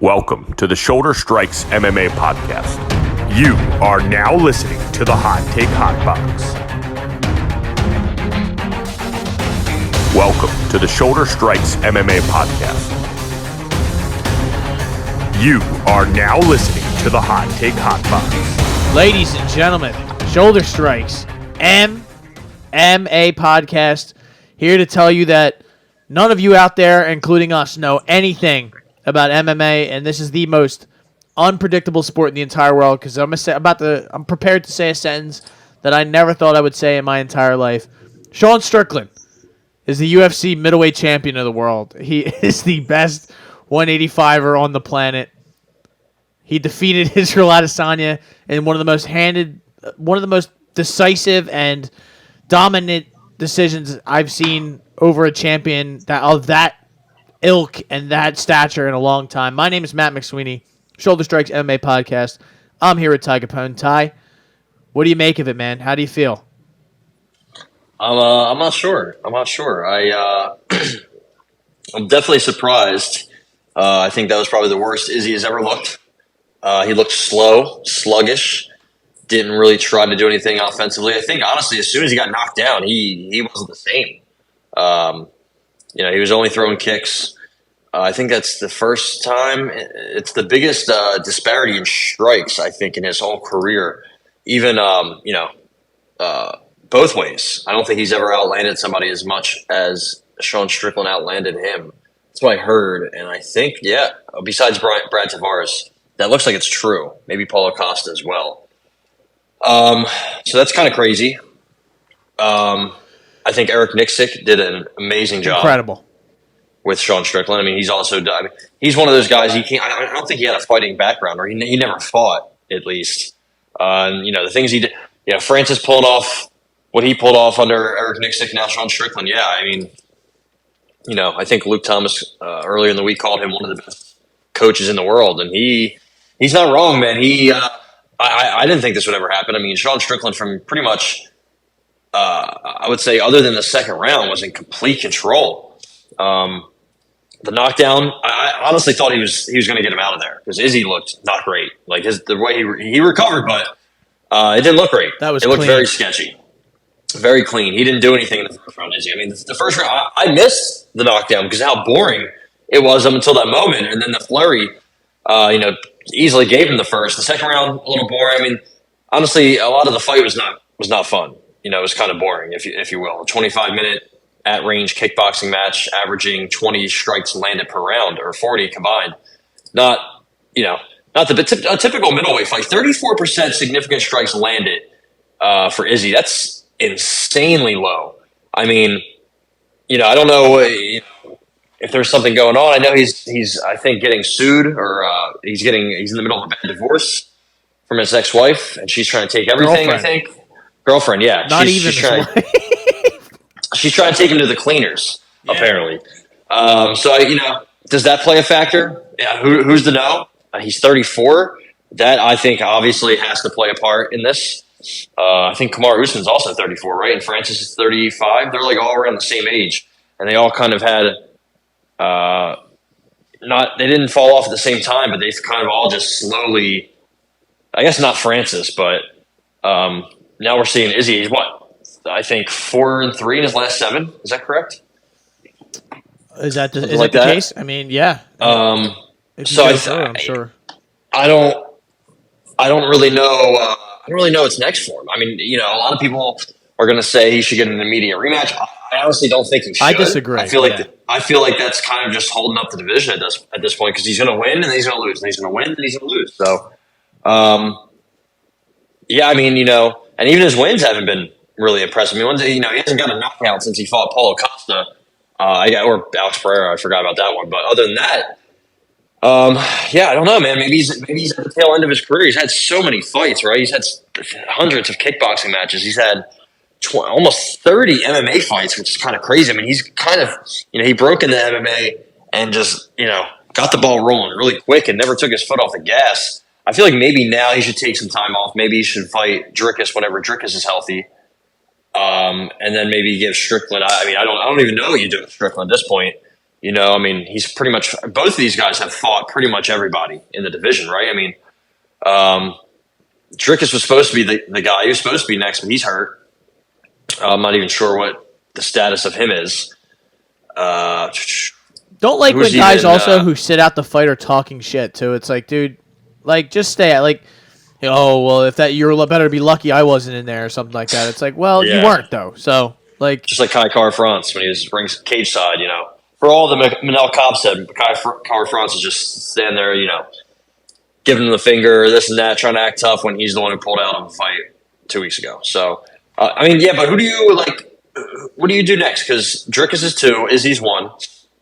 Welcome to the Shoulder Strikes MMA Podcast. You are now listening to the Hot Take Hot Box. Welcome to the Shoulder Strikes MMA Podcast. You are now listening to the Hot Take Hot Box. Ladies and gentlemen, Shoulder Strikes MMA Podcast, here to tell you that none of you out there, including us, know anything about MMA, and this is the most unpredictable sport in the entire world. Because I'm prepared to say a sentence that I never thought I would say in my entire life. Sean Strickland is the UFC Middleweight Champion of the world. He is the best 185er on the planet. He defeated Izzy Adesanya in one of the most decisive and dominant decisions I've seen over a champion of that ilk and that stature in a long time. My name is Matt McSweeney, Shoulder Strikes MMA Podcast. I'm here with Capone. Ty, what do you make of it, man? How do you feel? I'm not sure. I'm definitely surprised. I think that was probably the worst Izzy has ever looked. He looked slow, sluggish, didn't really try to do anything offensively. I think, honestly, as soon as he got knocked down, he wasn't the same. He was only throwing kicks. I think that's the first time. It's the biggest disparity in strikes, I think, in his whole career. Even, both ways. I don't think he's ever outlanded somebody as much as Sean Strickland outlanded him. That's what I heard. And I think, besides Brad Tavares, that looks like it's true. Maybe Paulo Costa as well. So that's kind of crazy. I think Eric Nixick did an amazing job. Incredible. With Sean Strickland. I mean, he's also he's one of those guys. I don't think he had a fighting background, or he never fought, at least. The things he did. Yeah, Francis pulled off what he pulled off under Eric Nixick. Now Sean Strickland. Yeah, I mean, I think Luke Thomas earlier in the week called him one of the best coaches in the world, and he's not wrong, man. I didn't think this would ever happen. I mean, Sean Strickland from pretty much, I would say, other than the second round, was in complete control. The knockdown, I honestly thought he was going to get him out of there because Izzy looked not great. Like the way he recovered, but it didn't look great. It looked very sketchy, very clean. He didn't do anything in the first round, Izzy. I mean, the first round, I missed the knockdown because how boring it was up until that moment, and then the flurry, easily gave him the first. The second round, a little boring. I mean, honestly, a lot of the fight was not fun. It was kind of boring, if you will. A 25-minute at-range kickboxing match, averaging 20 strikes landed per round, or 40 combined. Not a typical middleweight fight. 34% significant strikes landed for Izzy. That's insanely low. I mean, I don't know if there's something going on. I know he's I think getting sued, or he's in the middle of a bad divorce from his ex-wife, and she's trying to take everything. I think girlfriend, yeah, she's trying to take him to the cleaners, apparently. Does that play a factor? Yeah, who's to know? He's 34. That, I think, obviously has to play a part in this. I think Kamaru Usman's also 34, right? And Francis is 35. They're like all around the same age, and they all kind of had they didn't fall off at the same time, but they kind of all just slowly. I guess not Francis, but now we're seeing Izzy. He's what? I think 4-3 in his last 7. Is that correct? Is that the case? I mean, yeah. I'm sure. I don't really know. I don't really know what's next for him. I mean, a lot of people are going to say he should get an immediate rematch. I honestly don't think he should. I disagree. I feel like that's kind of just holding up the division at this point, because he's going to win and then he's going to lose, and he's going to win and he's going to lose. So, I mean, and even his wins haven't been really impressive. I mean, he hasn't got a knockout since he fought Paulo Costa, or Alex Pereira. I forgot about that one. But other than that, I don't know, man. Maybe he's at the tail end of his career. He's had so many fights, right? He's had hundreds of kickboxing matches. He's had almost 30 MMA fights, which is kind of crazy. I mean, he's kind of, he broke into MMA and just, got the ball rolling really quick and never took his foot off the gas. I feel like maybe now he should take some time off. Maybe he should fight Dricus whenever Dricus is healthy. And then maybe give Strickland. I mean, I don't even know what you do with Strickland at this point. You know, I mean, he's pretty much both of these guys have fought pretty much everybody in the division, right? I mean, Drickus was supposed to be the guy. He was supposed to be next, but he's hurt. I'm not even sure what the status of him is. Don't like when guys who sit out the fight are talking shit too. It's like, dude, like just stay out. Like, oh well, if that you're better be lucky I wasn't in there or something like that. It's like, well, you weren't though. So like, just like Kai Car-France when he was rings cage side, you know. For all the Manel Cobb said, Kai Car-France is just standing there, you know, giving him the finger, this and that, trying to act tough when he's the one who pulled out of a fight 2 weeks ago. So, I mean, yeah, but who do you like? What do you do next? Because Drickus is 2, Izzy's 1,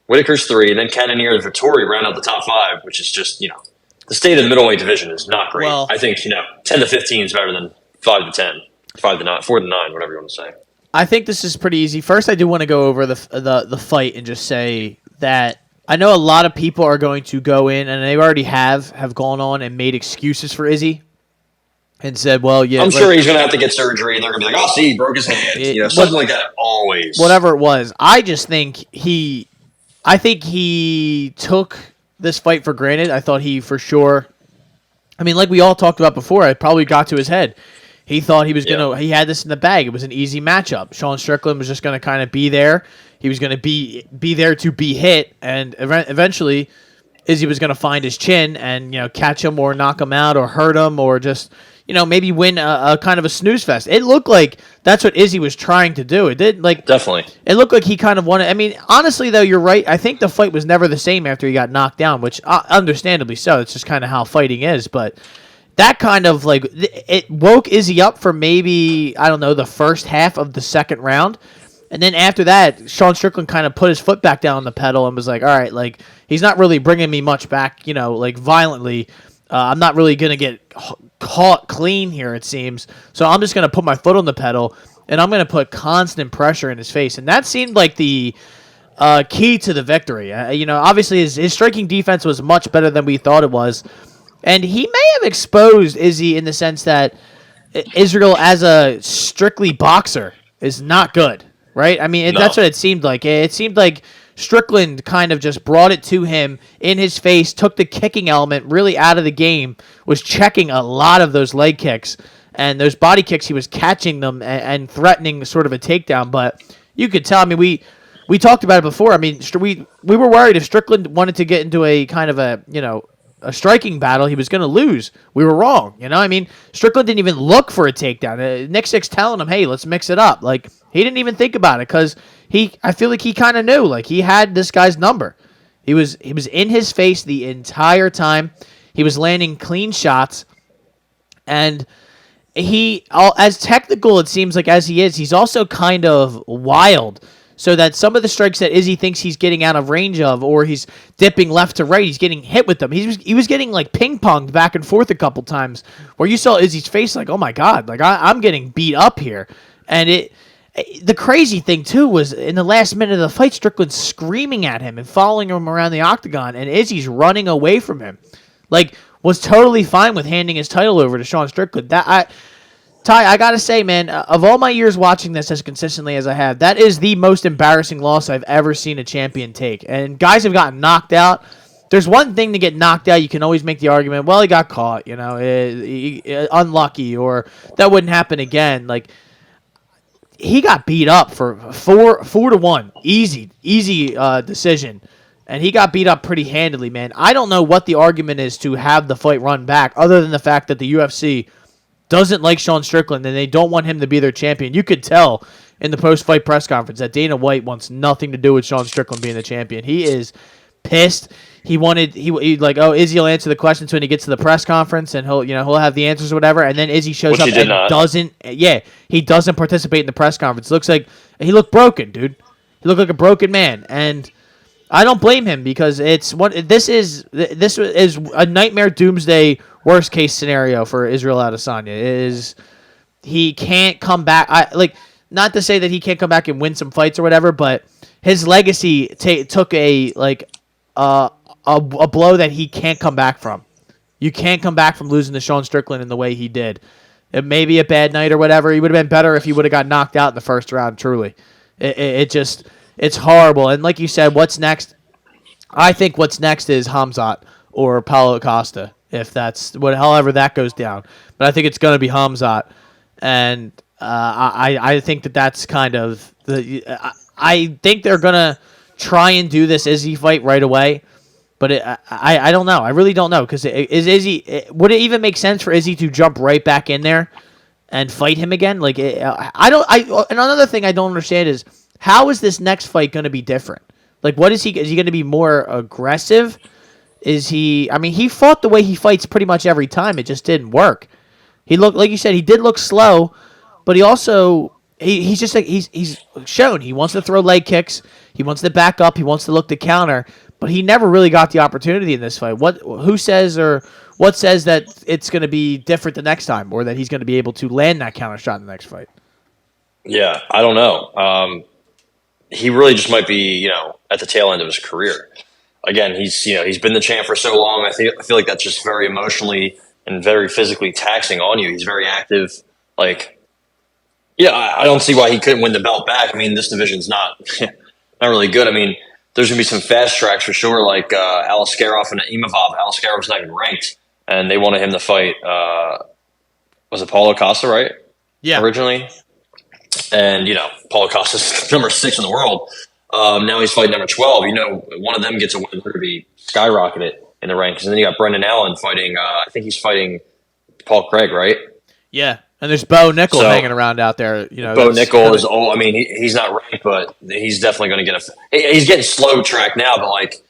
Whitaker's 3, and then Cannonier and Vettori round out the top 5, which is just, you know, the state of the middleweight division is not great. Well, I think, you know, 10 to 15 is better than 5 to 10, 5 to 9, 4 to 9, whatever you want to say. I think this is pretty easy. First, I do want to go over the fight and just say that I know a lot of people are going to go in, and they already have gone on and made excuses for Izzy and said, well, yeah. I'm sure he's going to have to get surgery, and they're going to be like, oh, see, he broke his hand. You know, something like that always. Whatever it was. I just think he took this fight for granted. I thought he for sure, I mean, like we all talked about before, it probably got to his head. He thought he was he had this in the bag. It was an easy matchup. Sean Strickland was just going to kind of be there. He was going to be there to be hit, and eventually Izzy was going to find his chin and, you know, catch him or knock him out or hurt him or just, you know, maybe win a kind of a snooze fest. It looked like that's what Izzy was trying to do. It did, like, definitely. It looked like he kind of wanted. I mean, honestly though, you're right. I think the fight was never the same after he got knocked down, which understandably so. It's just kind of how fighting is, but that kind of, like, it woke Izzy up for maybe, I don't know, the first half of the second round. And then after that, Sean Strickland kind of put his foot back down on the pedal and was like, all right, like, he's not really bringing me much back, you know, like, violently. I'm not really going to get caught clean here, it seems. So I'm just going to put my foot on the pedal, and I'm going to put constant pressure in his face. And that seemed like the key to the victory. You know, obviously his striking defense was much better than we thought it was. And he may have exposed Izzy in the sense that Israel as a strictly boxer is not good, right? I mean, that's what it seemed like. It seemed like Strickland kind of just brought it to him in his face, took the kicking element really out of the game, was checking a lot of those leg kicks. And those body kicks, he was catching them and threatening sort of a takedown. But you could tell, I mean, we talked about it before. I mean, we were worried if Strickland wanted to get into a kind of a, you know, a striking battle, he was going to lose. We were wrong, you know? I mean, Strickland didn't even look for a takedown. Nick Six telling him, hey, let's mix it up. Like, he didn't even think about it because I feel like he kind of knew. Like, he had this guy's number. He was in his face the entire time. He was landing clean shots. And as technical, it seems like, as he is, he's also kind of wild. So that some of the strikes that Izzy thinks he's getting out of range of, or he's dipping left to right, he's getting hit with them. He was getting like ping-ponged back and forth a couple times, where you saw Izzy's face like, oh my God, like I'm getting beat up here. And the crazy thing too was in the last minute of the fight, Strickland's screaming at him and following him around the octagon, and Izzy's running away from him. Like, was totally fine with handing his title over to Sean Strickland. Ty, I gotta say, man, of all my years watching this as consistently as I have, that is the most embarrassing loss I've ever seen a champion take. And guys have gotten knocked out. There's one thing to get knocked out. You can always make the argument, well, he got caught, you know, unlucky, or that wouldn't happen again. Like, he got beat up for 4-1, easy decision. And he got beat up pretty handily, man. I don't know what the argument is to have the fight run back, other than the fact that the UFC doesn't like Sean Strickland, and they don't want him to be their champion. You could tell in the post-fight press conference that Dana White wants nothing to do with Sean Strickland being the champion. He is pissed. He like, oh, Izzy will answer the questions when he gets to the press conference, and he'll have the answers or whatever. And then Izzy shows up and he doesn't participate in the press conference. Looks like he looked broken, dude. He looked like a broken man, and I don't blame him, because this is a nightmare doomsday worst case scenario for Izzy Adesanya. He can't come back. Not to say that he can't come back and win some fights or whatever, but his legacy took a blow that he can't come back from. You can't come back from losing to Sean Strickland in the way he did. It may be a bad night or whatever. He would have been better if he would have got knocked out in the first round. Truly, it's horrible. And like you said, what's next? I think what's next is Hamzat or Paulo Costa, if that's however that goes down. But I think it's going to be Hamzat, and I think that's kind of I think they're going to try and do this Izzy fight right away. But I don't know. I really don't know, because would it even make sense for Izzy to jump right back in there and fight him again? Like, and another thing I don't understand is, how is this next fight going to be different? Like, what is he going to be more aggressive? Is he? I mean, he fought the way he fights pretty much every time. It just didn't work. He looked, like you said, he did look slow, but he also he's just like he's shown he wants to throw leg kicks. He wants to back up. He wants to look to counter. But he never really got the opportunity in this fight. Who says or what says that it's going to be different the next time, or that he's going to be able to land that counter shot in the next fight? Yeah, I don't know. He really just might be, at the tail end of his career. Again, he's been the champ for so long. I feel like that's just very emotionally and very physically taxing on you. He's very active. Like, I don't see why he couldn't win the belt back. I mean, this division's not really good. I mean, there's going to be some fast tracks for sure, like Aliskerov and Imavov. Aliskerov's not even ranked, and they wanted him to fight, was it Paulo Costa, right? Yeah. Originally. And, Paulo Costa's number 6 in the world. Now he's fighting number 12. One of them gets a win, they're going to be skyrocketed in the rankings. And then you got Brendan Allen fighting, I think he's fighting Paul Craig, right? Yeah. And there's Bo Nickel hanging around out there. Bo Nickel is old. I mean, he's not ranked, but he's definitely going to get he's getting slow track now, but like,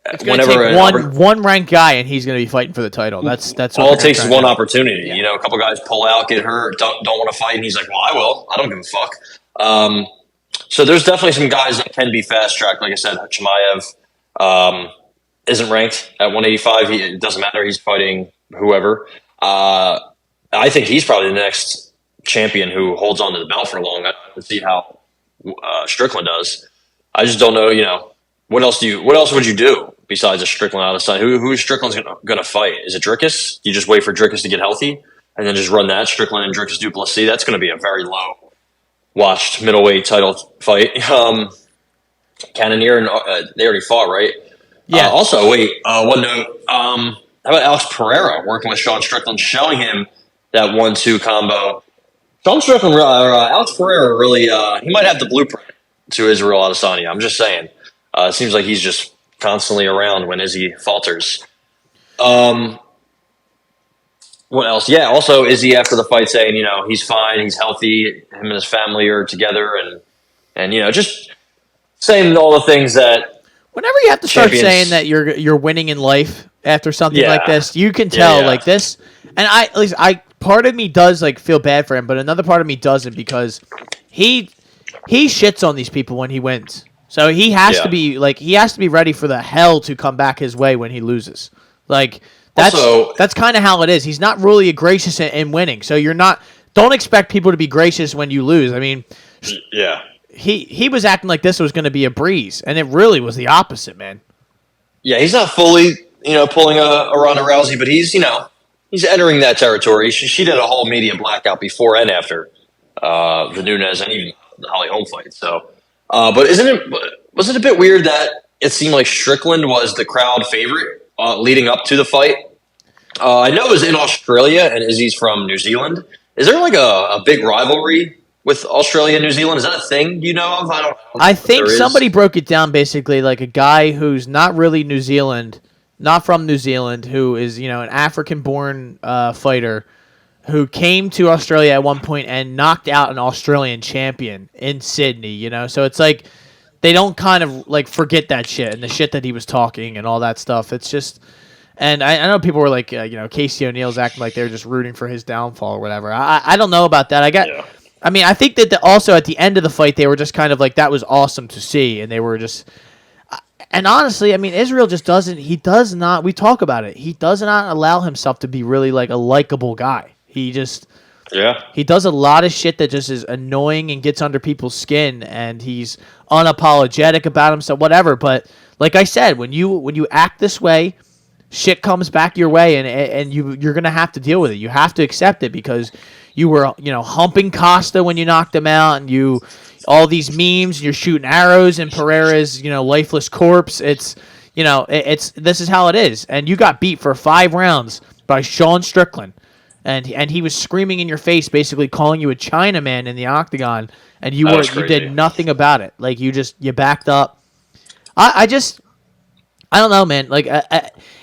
it's going to take one ranked guy, and he's going to be fighting for the title. That's all it takes is one opportunity. Yeah. A couple guys pull out, get hurt, don't want to fight, and he's like, "Well, I will. I don't give a fuck." So there's definitely some guys that can be fast tracked. Like I said, Chimaev isn't ranked at 185. It doesn't matter. He's fighting whoever. I think he's probably the next champion who holds on to the belt for long. I don't see how Strickland does. I just don't know. What else would you do besides a Strickland Adesanya? Who is Strickland's going to fight? Is it Dricus? You just wait for Dricus to get healthy and then just run that Strickland and Dricus Duplessis. That's going to be a very low watched middleweight title fight. Cannonier and they already fought, right? Yeah. Also, wait. One note. How about Alex Pereira working with Sean Strickland, showing him that 1-2 combo? Sean Strickland, Alex Pereira, really, he might have the blueprint to Israel Adesanya. I'm just saying. It seems like he's just constantly around when Izzy falters. What else? Yeah, also Izzy after the fight saying, he's fine, he's healthy, him and his family are together, and just saying all the things that whenever you have to start saying that you're winning in life after something like this, you can tell like this. And I part of me does like feel bad for him, but another part of me doesn't, because he shits on these people when he wins. So he has to be ready for the hell to come back his way when he loses. Like that's kind of how it is. He's not really gracious in winning. So don't expect people to be gracious when you lose. I mean, he was acting like this was going to be a breeze, and it really was the opposite, man. Yeah, he's not fully, pulling a Ronda Rousey, but he's entering that territory. She did a whole media blackout before and after the Nunes and even the Holly Holm fight. So, but was it a bit weird that it seemed like Strickland was the crowd favorite leading up to the fight? I know it was in Australia, and Izzy's from New Zealand. Is there like a big rivalry with Australia and New Zealand? Is that a thing you know of? I think somebody broke it down basically like a guy who's not really not from New Zealand, who is, an African-born fighter who came to Australia at one point and knocked out an Australian champion in Sydney, So it's like they don't kind of like forget that shit and the shit that he was talking and all that stuff. It's just, and I know people were like, Casey O'Neill's acting like they're just rooting for his downfall or whatever. I don't know about that. I mean, I think that also at the end of the fight, they were just kind of like, that was awesome to see. And they were just, and honestly, I mean, Israel just we talk about it. He does not allow himself to be really like a likable guy. He does a lot of shit that just is annoying and gets under people's skin, and he's unapologetic about himself, whatever. But like I said, when you act this way, shit comes back your way, and you're gonna have to deal with it. You have to accept it, because you were humping Costa when you knocked him out, and all these memes, and you're shooting arrows in Pereira's lifeless corpse. this is how it is. And you got beat for 5 rounds by Sean Strickland. And he was screaming in your face, basically calling you a Chinaman in the octagon, and you did nothing about it. Like you backed up. I don't know, man. Like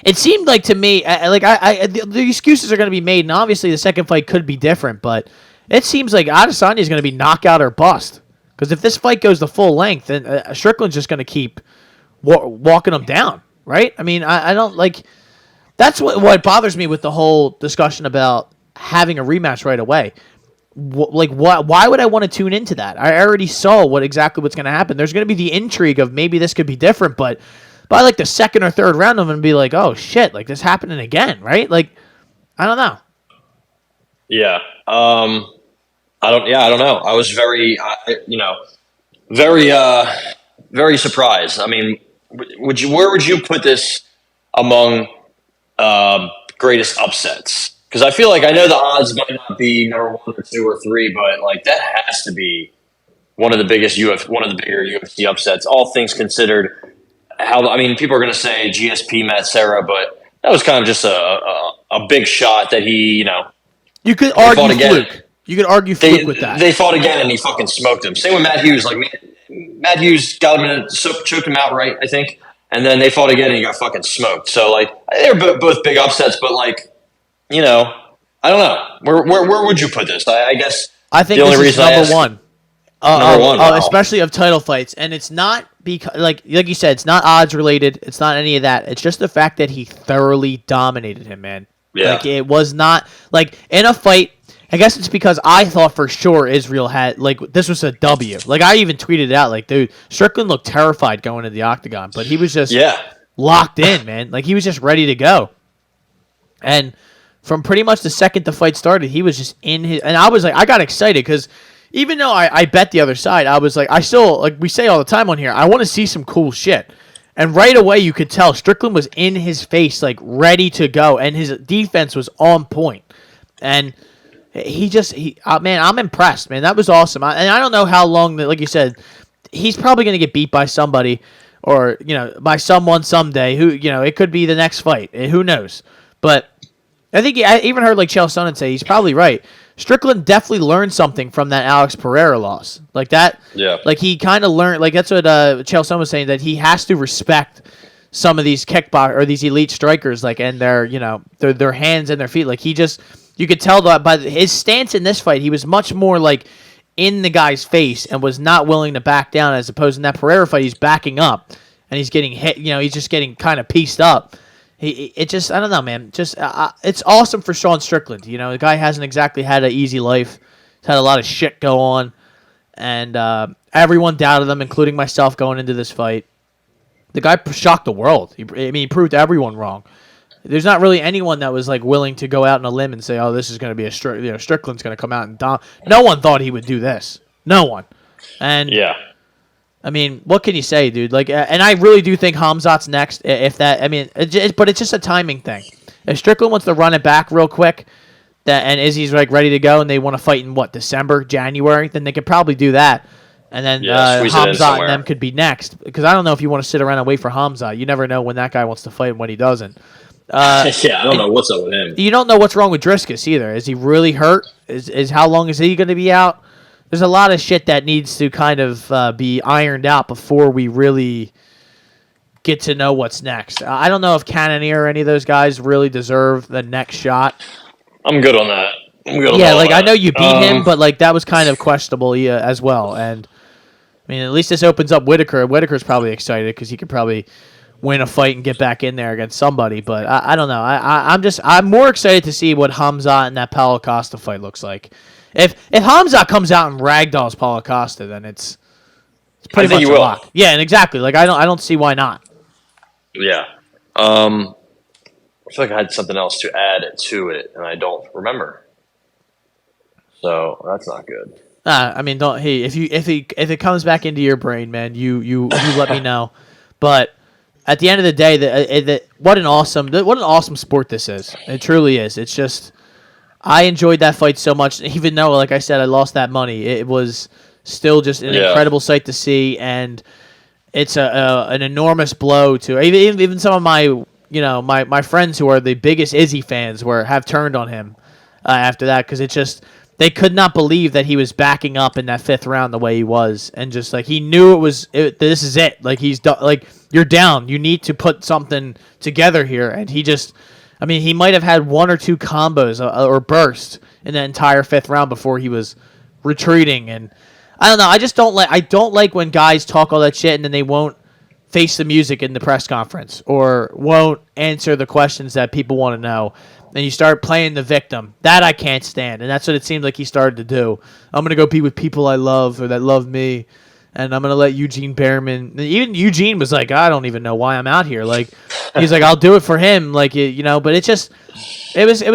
it seemed like to me, the excuses are going to be made, and obviously the second fight could be different, but it seems like Adesanya is going to be knockout or bust. Because if this fight goes the full length, then Strickland's just going to keep walking him down, right? I mean, I don't like. That's what bothers me with the whole discussion about having a rematch right away. Why would I want to tune into that? I already saw exactly what's going to happen. There's going to be the intrigue of maybe this could be different, but by like the second or third round, I'm going to be like, oh shit, like this happening again, right? Like, I don't know. Yeah. I don't know. I was very surprised. I mean, where would you put this among greatest upsets? Because I feel like I know the odds might not be number 1 or 2 or 3, but like that has to be one of the bigger UFC upsets, all things considered. People are going to say GSP Matt Serra, but that was kind of just a big shot that he, You could argue fluke. You could argue fluke with that. They fought again and he fucking smoked him. Same with Matt Hughes. Like Matt Hughes got him in choked him outright, I think. And then they fought again and he got fucking smoked. So like they're both big upsets, but like, I don't know. Where would you put this? I guess I think this is number one. Number one, wow. Especially of title fights. And it's not because like you said, it's not odds related. It's not any of that. It's just the fact that he thoroughly dominated him, man. Yeah. Like it was not like in a fight. I guess it's because I thought for sure Israel had like this was a W. Like I even tweeted it out like, dude, Strickland looked terrified going to the octagon, but he was just locked in, man. Like he was just ready to go. And from pretty much the second the fight started, he was just in his. And I was like, I got excited because even though I bet the other side, I was like, I still like we say all the time on here, I want to see some cool shit. And right away, you could tell Strickland was in his face, like ready to go, and his defense was on point. And man, I'm impressed, man. That was awesome. And I don't know how long, like you said, he's probably going to get beat by somebody or, by someone someday who, it could be the next fight. Who knows? But I think I even heard like Chael Sonnen say he's probably right. Strickland definitely learned something from that Alex Pereira loss. Like that. Yeah. Like he kind of learned, like that's what Chael Sonnen was saying, that he has to respect some of these or these elite strikers, like, and their, their hands and their feet. Like you could tell that by his stance in this fight, he was much more like in the guy's face and was not willing to back down, as opposed in that Pereira fight, he's backing up and he's getting hit. He's just getting kind of pieced up. I don't know, man. Just it's awesome for Sean Strickland. The guy hasn't exactly had an easy life. He's had a lot of shit go on, and everyone doubted him, including myself, going into this fight. The guy shocked the world. He proved everyone wrong. There's not really anyone that was like willing to go out on a limb and say, "Oh, this is going to be Strickland's going to come out and dom." No one thought he would do this. No one. And yeah, I mean, what can you say, dude? Like, and I really do think Khamzat's next. But it's just a timing thing. If Strickland wants to run it back real quick, and Izzy's like ready to go, and they want to fight in December, January, then they could probably do that. And then Khamzat and them could be next. Because I don't know if you want to sit around and wait for Khamzat. You never know when that guy wants to fight and when he doesn't. I don't know what's up with him. You don't know what's wrong with Driscus either. Is he really hurt? Is how long is he going to be out? There's a lot of shit that needs to kind of be ironed out before we really get to know what's next. I don't know if Cannonier or any of those guys really deserve the next shot. I'm good on that. I know you beat him, but like that was kind of questionable as well. And I mean, at least this opens up Whitaker. Whitaker's probably excited because he could probably win a fight and get back in there against somebody. But I don't know. I'm more excited to see what Khamzat and that Paulo Costa fight looks like. If Khamzat comes out and ragdolls Paulo Costa, then it's pretty much a lock. Yeah, and exactly. Like I don't see why not. Yeah. I feel like I had something else to add to it, and I don't remember. So that's not good. I mean, don't. Hey, if it comes back into your brain, man, you let me know. But at the end of the day, what an awesome sport this is. It truly is. It's just I enjoyed that fight so much, even though, like I said, I lost that money. It was still just an incredible sight to see, and it's an enormous blow to even some of my friends who are the biggest Izzy fans have turned on him after that, because it's just they could not believe that he was backing up in that 5th round the way he was, and just like he knew this is it, like he's done, like you're down, you need to put something together here, and he might have had 1 or 2 combos or burst in that entire 5th round before he was retreating. And I don't know, I don't like when guys talk all that shit and then they won't face the music in the press conference or won't answer the questions that people want to know. And you start playing the victim. That I can't stand. And that's what it seemed like he started to do. I'm going to go be with people I love or that love me. And I'm going to let Eugene Behrman. Even Eugene was like, I don't even know why I'm out here. Like, he's like, I'll do it for him. Like, but it was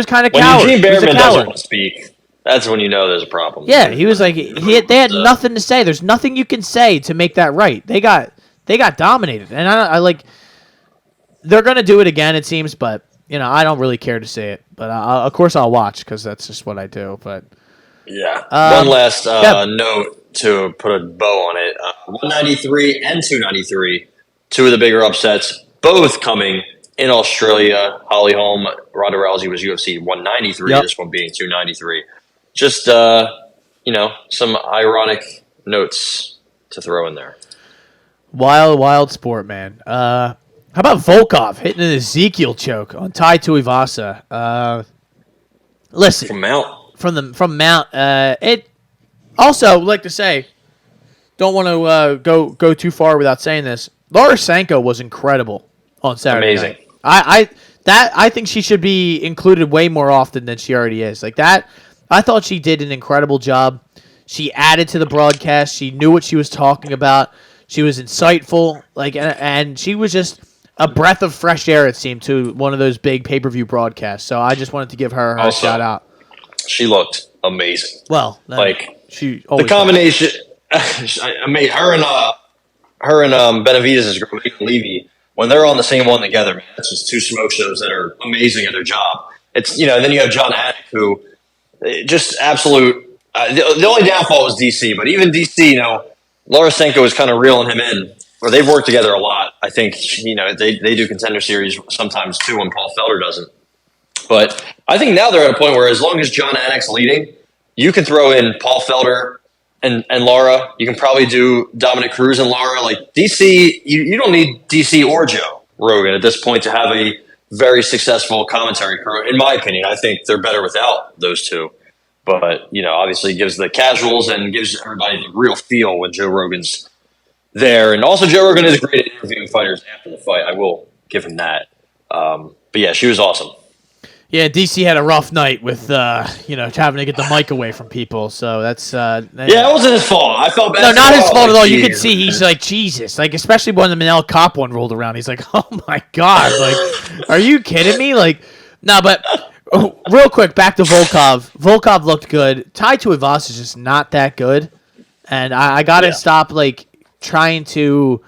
kind of coward. When Eugene Behrman doesn't want to speak, that's when you know there's a problem. Yeah, he was like, they had nothing to say. There's nothing you can say to make that right. They got dominated. And I like, they're going to do it again, it seems, but. I don't really care to say it, but of course I'll watch because that's just what I do. But yeah, one last note to put a bow on it: 193 and 293, 2 of the bigger upsets, both coming in Australia. Holly Holm, Ronda Rousey was UFC 193. Yep. This one being 293. Just some ironic notes to throw in there. Wild sport, man. How about Volkov hitting an Ezekiel choke on Tai Tuivasa? Listen, from Mount. It also like to say, don't want to go too far without saying this. Laura Sanko was incredible on Saturday Amazing. night. I think she should be included way more often than she already is. Like that, I thought she did an incredible job. She added to the broadcast. She knew what she was talking about. She was insightful. And she was just a breath of fresh air, it seemed, to one of those big pay-per-view broadcasts. So I just wanted to give her a shout out. She looked amazing. Well, she the combination. I mean, her and Benavidez' girl Levy, when they're on the same one together, man, that's just 2 smoke shows that are amazing at their job. It's then you have John Anik, who just absolute. The only downfall was DC, but even DC, Laura Sanko was kind of reeling him in. Or they've worked together a lot. I think they do Contender Series sometimes too, when Paul Felder doesn't. But I think now they're at a point where as long as John Anik's leading, you can throw in Paul Felder and Laura. You can probably do Dominic Cruz and Laura. Like DC, you don't need DC or Joe Rogan at this point to have a very successful commentary crew. In my opinion, I think they're better without those 2. But obviously, it gives the casuals and gives everybody the real feel when Joe Rogan's there. And also Joe Rogan is great at interviewing fighters after the fight. I will give him that. But yeah, she was awesome. Yeah, DC had a rough night with having to get the mic away from people. So that's it wasn't his fault. I felt bad. No, not his fault at all. You could see he's like, Jesus. Like, especially when the Manel Cop one rolled around. He's like, oh my God. Like, are you kidding me? Like, no, but real quick, back to Volkov. Volkov looked good. Tai Tuivasa is just not that good. And I got to stop, trying to,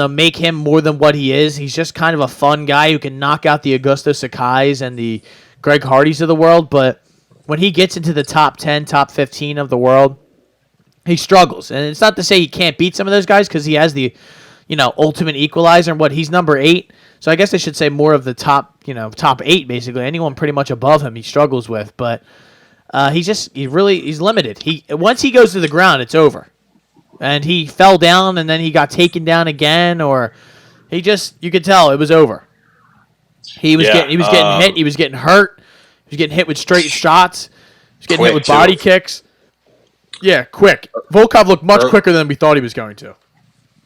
make him more than what he is. He's just kind of a fun guy who can knock out the Augusto Sakais and the Greg Hardys of the world. But when he gets into the top 10, top 15 of the world, he struggles. And it's not to say he can't beat some of those guys because he has the, ultimate equalizer. And he's number 8. So I guess I should say more of the top 8, basically. Anyone pretty much above him he struggles with. But he's limited. Once he goes to the ground, it's over. And he fell down, and then he got taken down again, or you could tell it was over. He was getting hit. He was getting hurt. He was getting hit with straight shots. He was getting hit with body kicks. Yeah, quick. Volkov looked much quicker than we thought he was going to.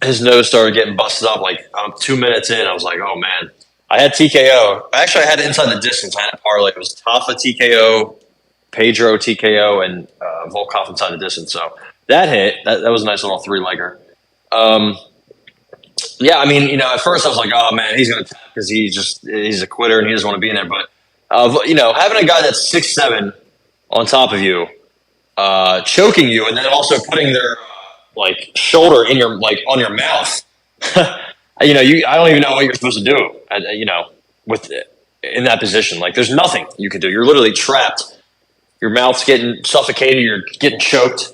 His nose started getting busted up 2 minutes in. I was like, oh, man. I had TKO. Actually, I had inside the distance. I had a parlay. It was Tafa TKO, Pedro TKO, and Volkov inside the distance. So that hit. That was a nice little 3-legger. Yeah, I mean, at first I was like, oh, man, he's going to tap because he's a quitter and he doesn't want to be in there. But, having a guy that's 6'7" on top of you, choking you, and then also putting their shoulder in your on your mouth. I don't even know what you're supposed to do. With in that position, there's nothing you can do. You're literally trapped. Your mouth's getting suffocated. You're getting choked.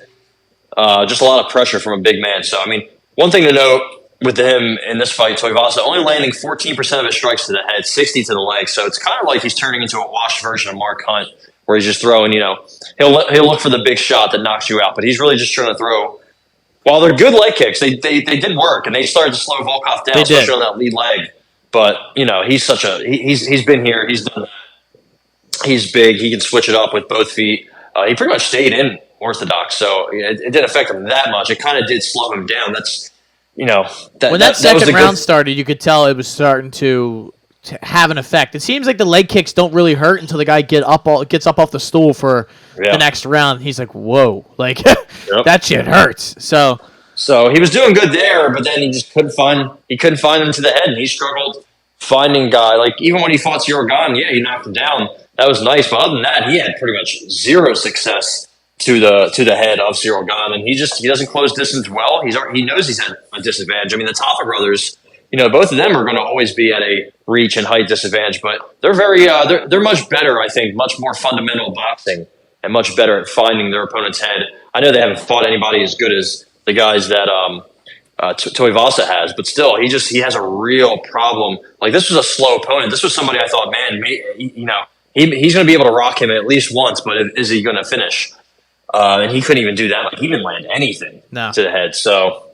Just a lot of pressure from a big man. So I mean, one thing to note: with him in this fight, Tuivasa only landing 14% of his strikes to the head, 60 to the leg. So it's kind of like he's turning into a washed version of Mark Hunt, where he's just throwing, he'll look for the big shot that knocks you out, but he's really just trying to throw. While they're good leg kicks, they did work, and they started to slow Volkov down, especially on that lead leg. But he's he's been here, he's done that. He's big, he can switch it up with both feet. He pretty much stayed in orthodox, so it didn't affect him that much. It kind of did slow him down. That's when that second round started, you could tell it was starting to have an effect. It seems like the leg kicks don't really hurt until the guy gets up off the stool for the next round. He's like, whoa, like that shit hurts. So he was doing good there, but then he just couldn't find him to the head, and he struggled finding guy. Like even when he fought Cyril Gane, he knocked him down. That was nice, but other than that, he had pretty much zero success to the head of Cyril Gane, and he doesn't close distance well. He knows he's at a disadvantage. I mean, the Tafa brothers, both of them are going to always be at a reach and height disadvantage, but they're very they're much better, I think, much more fundamental boxing and much better at finding their opponent's head. I know they haven't fought anybody as good as the guys that Tuivasa has, but still, he has a real problem. Like this was a slow opponent. This was somebody I thought, man, he's going to be able to rock him at least once, but is he going to finish? And he couldn't even do that. Like he didn't land anything to the head. So,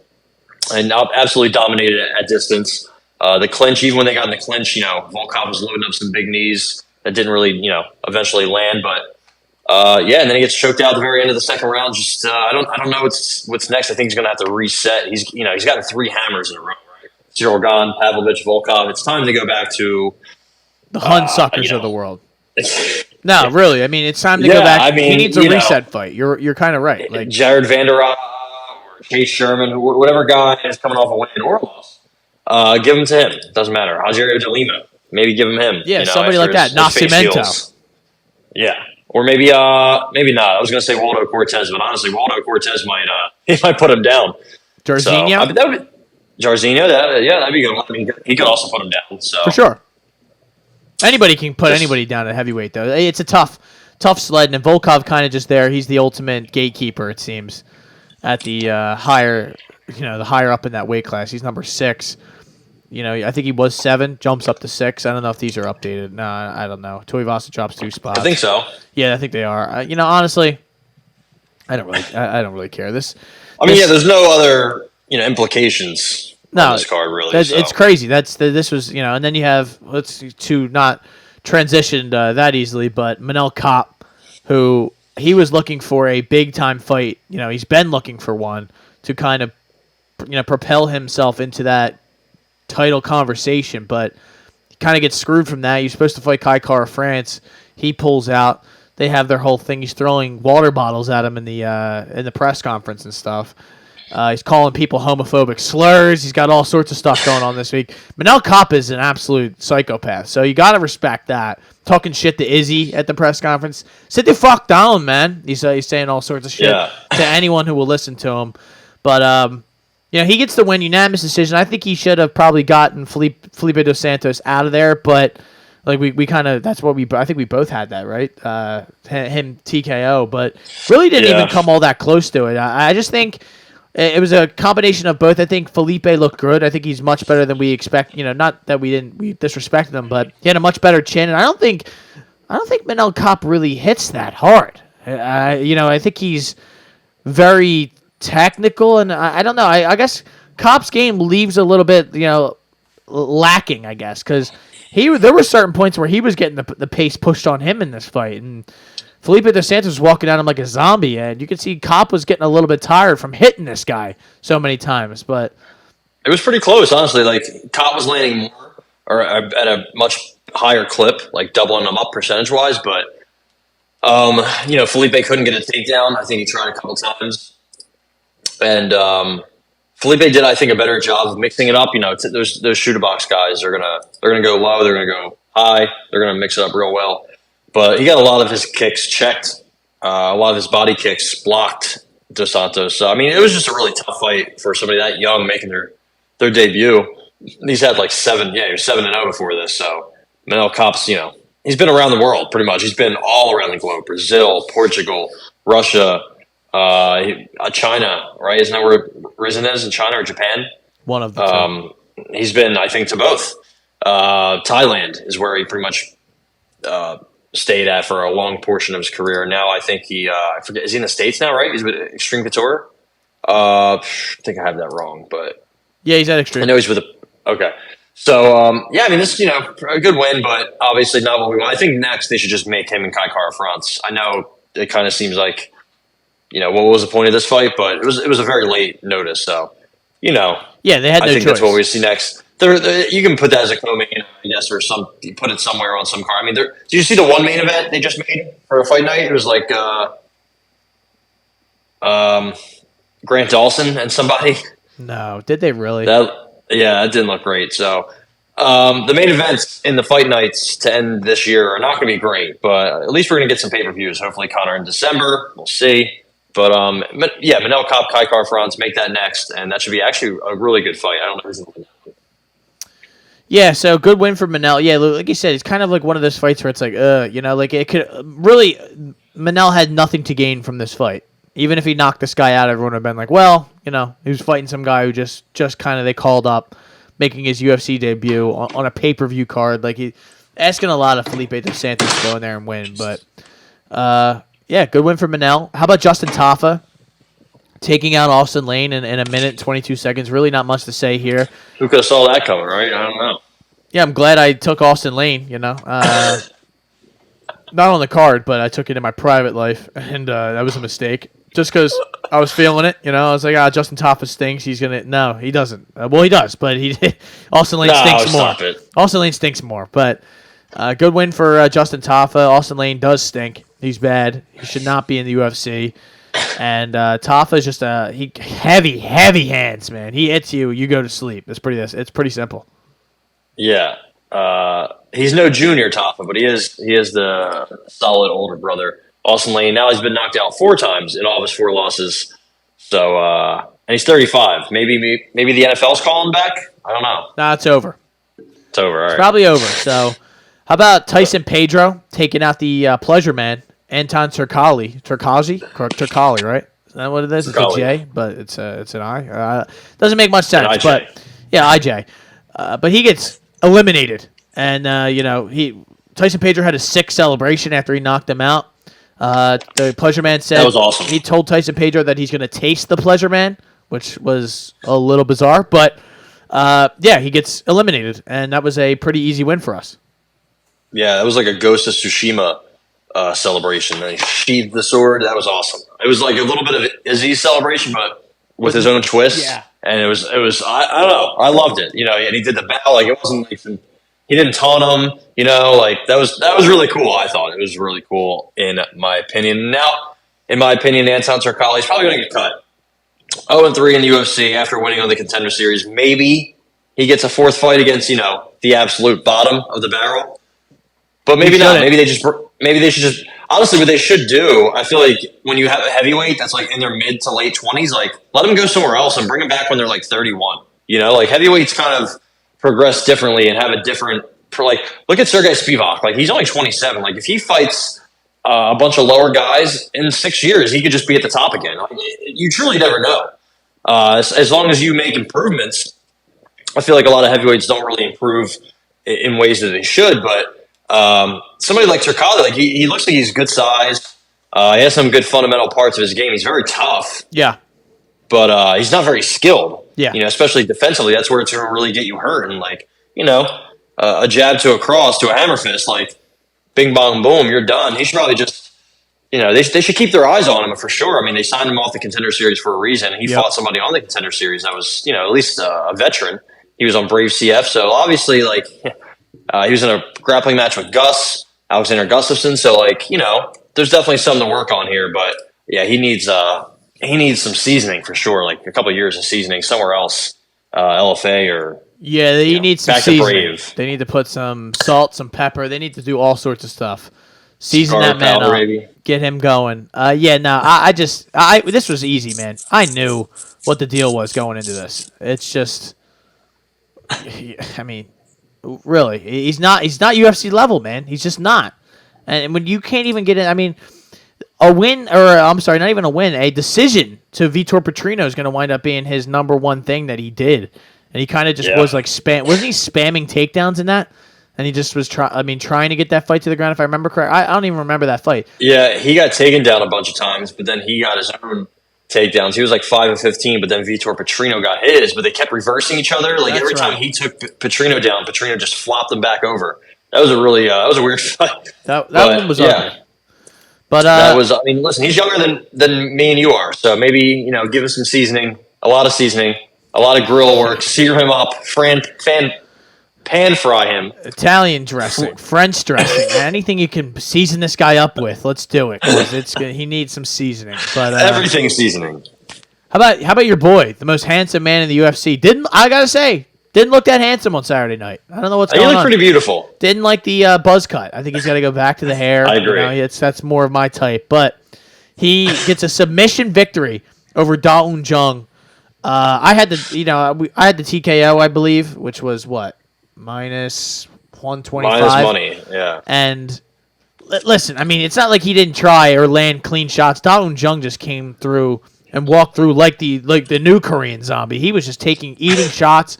and absolutely dominated at distance. The clinch, even when they got in the clinch, Volkov was loading up some big knees that didn't really, eventually land. But and then he gets choked out at the very end of the second round. Just I don't know what's next. I think he's going to have to reset. He's gotten 3 hammers in a row. Right? Cyril Gane, Pavlovich, Volkov. It's time to go back to the Hunsuckers of the world. No, really. I mean, it's time to go back. I mean, he needs a reset fight. You're kind of right. Like Jared Vanderaa or Chase Sherman, whatever guy is coming off a win or a loss, give him to him. Doesn't matter. Rogerio de Lima, maybe give him. Yeah, somebody like that. Nascimento. Yeah, or maybe not. I was going to say Waldo Cortez, but honestly, Waldo Cortez might put him down. Jairzinho. So, Jairzinho, that'd be good. I mean, he could also put him down. So for sure. Anybody can put anybody down at heavyweight, though. It's a tough sled, and Volkov kind of just there. He's the ultimate gatekeeper, it seems, at the higher up in that weight class. He's number 6. I think he was 7, jumps up to 6. I don't know if these are updated. No, I don't know. Tuivasa drops 2 spots. I think so. Yeah, I think they are. Honestly, I don't really care. There's no other implications. No, this card really. It's crazy. This was and then you have to not transition that easily, but Manel Kape, who he was looking for a big time fight. He's been looking for one to kind of propel himself into that title conversation, but he kind of gets screwed from that. He's supposed to fight Kai Kara France. He pulls out. They have their whole thing. He's throwing water bottles at him in the press conference and stuff. He's calling people homophobic slurs. He's got all sorts of stuff going on this week. Manel Kape is an absolute psychopath, so you got to respect that. Talking shit to Izzy at the press conference. Sit the fuck down, man. He's saying all sorts of shit to anyone who will listen to him. But, he gets the win, unanimous decision. I think he should have probably gotten Felipe dos Santos out of there, but like we kind of, that's what I think we both had that, right? Him TKO, but really didn't even come all that close to it. I just think it was a combination of both. I think Felipe looked good. I think he's much better than we expect. Not that we disrespected him, but he had a much better chin. And I don't think Manel Kape really hits that hard. I think he's very technical, and I don't know. I guess Kape's game leaves a little bit, lacking. I guess because there were certain points where he was getting the pace pushed on him in this fight, and Felipe dos Santos was walking at him like a zombie, and you could see Kape was getting a little bit tired from hitting this guy so many times. But it was pretty close, honestly. Like Kape was landing more or at a much higher clip, like doubling them up percentage-wise. But Felipe couldn't get a takedown. I think he tried a couple times, and Felipe did, I think, a better job of mixing it up. Those shooter box guys are gonna go low, they're gonna go high, they're gonna mix it up real well. But he got a lot of his kicks checked, a lot of his body kicks blocked Dos Santos. So, I mean, it was just a really tough fight for somebody that young making their debut. He's had like 7-0 before this. So, Manel Kape's, he's been around the world pretty much. He's been all around the globe. Brazil, Portugal, Russia, China, right? Isn't that where Rizin is, in China or Japan? One of the two. He's been, I think, to both. Thailand is where he pretty much stayed at for a long portion of his career. Now I think I forget, is he in the States now, right? He's with Extreme Couture. I think I have that wrong, but Yeah, he's at Extreme. I know he's with okay. So, I mean, this, a good win, but obviously not what we want. I think next they should just make him and Kai Kara fronts. I know it kind of seems like, what was the point of this fight? But it was a very late notice. So, Yeah, they had no I think choice. that's what we see next. You can put that as a co-main, I guess, or you put it somewhere on some card. I mean, did you see the one main event they just made for a fight night? It was like Grant Dawson and somebody. No, did they really? That didn't look great. So the main events in the fight nights to end this year are not going to be great, but at least we're going to get some pay-per-views. Hopefully Connor in December. We'll see. But Manel Cop, Kai Kara Franz, make that next, and that should be actually a really good fight. I don't know who's going to win that. Yeah, so good win for Manel. Yeah, like you said, it's kind of like one of those fights where it's like, like it could really, Manel had nothing to gain from this fight. Even if he knocked this guy out, everyone would have been like, well, he was fighting some guy who just kind of they called up, making his UFC debut on a pay-per-view card. Like he asking a lot of Felipe Dos Santos to go in there and win. But yeah, good win for Manel. How about Justin Tafa taking out Austin Lane in a minute and 22 seconds? Really not much to say here. Who could have saw that coming, right? I don't know. Yeah, I'm glad I took Austin Lane, not on the card, but I took it in my private life, and that was a mistake. Just because I was feeling it, I was like, Justin Tafa stinks. He's going to... No, he doesn't. Well, he does, but Austin Lane stinks more. Austin Lane stinks more, but good win for Justin Tafa. Austin Lane does stink. He's bad. He should not be in the UFC. And Tafa is just heavy hands, man. He hits you, you go to sleep. It's pretty simple. Yeah. He's no junior Tafa, but he is the solid older brother. Austin Lane, now he's been knocked out 4 times in all of his 4 losses. So, and he's 35. Maybe the NFL's calling back? I don't know. Nah, it's over. It's over, all right. It's probably over. So, how about Tyson Pedro taking out the pleasure man, Anton Turkalj, right? Is that what it is? It's a J, but it's an I. Doesn't make much sense, but yeah, IJ. But he gets eliminated, and Tyson Pedro had a sick celebration after he knocked him out. The Pleasure Man said that was awesome. He told Tyson Pedro that he's going to taste the Pleasure Man, which was a little bizarre, but he gets eliminated, and that was a pretty easy win for us. Yeah, that was like a Ghost of Tsushima celebration. And he sheathed the sword. That was awesome. It was like a little bit of Izzy's celebration, but with his own twist. Yeah. And it was. I don't know. I loved it. And he did the bow. Like, it wasn't like he didn't taunt him. Like that was really cool. I thought it was really cool in my opinion. Now, in my opinion, Anton Turkalj is probably going to get cut. 0-3 in the UFC after winning on the Contender Series. Maybe he gets a 4th fight against the absolute bottom of the barrel. But maybe not. Maybe they should just honestly what they should do. I feel like when you have a heavyweight that's like in their mid to late 20s, like let them go somewhere else and bring them back when they're like 31. Like heavyweights kind of progress differently and have a different. Look at Sergey Spivak. Like he's only 27. Like if he fights a bunch of lower guys in 6 years, he could just be at the top again. Like, you truly never know. As long as you make improvements, I feel like a lot of heavyweights don't really improve in ways that they should, but. Somebody like Turkalj, like he looks like he's good size. He has some good fundamental parts of his game. He's very tough. Yeah. But he's not very skilled. Yeah. Especially defensively. That's where it's going to really get you hurt. And a jab to a cross to a hammer fist, like bing bong boom, you're done. He should probably just they should keep their eyes on him for sure. I mean, they signed him off the Contender Series for a reason. He fought somebody on the Contender Series that was, at least a veteran. He was on Brave CF, so obviously he was in a grappling match with Alexander Gustafsson. So, there's definitely something to work on here. But yeah, he needs some seasoning for sure. Like a couple of years of seasoning somewhere else, LFA or he needs some seasoning. Brave. They need to put some salt, some pepper. They need to do all sorts of stuff. Season that man up, get him going. This was easy, man. I knew what the deal was going into this. It's just, I mean. Really, he's not UFC level, man. He's just not. And when you can't even get in, I mean, a win, or I'm sorry, not even a win, a decision to Vitor Petrino is going to wind up being his number one thing that he did. and he kind of just was like wasn't he spamming takedowns in that? And he just was trying to get that fight to the ground, if I remember correct. I don't even remember that fight. Yeah, he got taken down a bunch of times, but then he got his own takedowns. He was like 5 of 15, but then Vitor Petrino got his, but they kept reversing each other. Like every time he took Petrino down, Petrino just flopped him back over. That was a really that was a weird fight. That one was ugly. But that was, I mean, listen, he's younger than me and you are, so maybe, give him some seasoning, a lot of grill work, sear him up, pan fry him. Italian dressing, French dressing, anything you can season this guy up with, let's do it, because he needs some seasoning. But everything seasoning. How about your boy, the most handsome man in the UFC? Didn't look that handsome on Saturday night. I don't know what's going on. He looked pretty beautiful. Didn't like the buzz cut. I think he's got to go back to the hair. I agree. That's more of my type. But he gets a submission victory over Da Un Jung. I had the TKO, I believe, which was what? Minus 125. Minus money, yeah. And listen, I mean, it's not like he didn't try or land clean shots. Da Un Jung just came through and walked through like the new Korean Zombie. He was just eating shots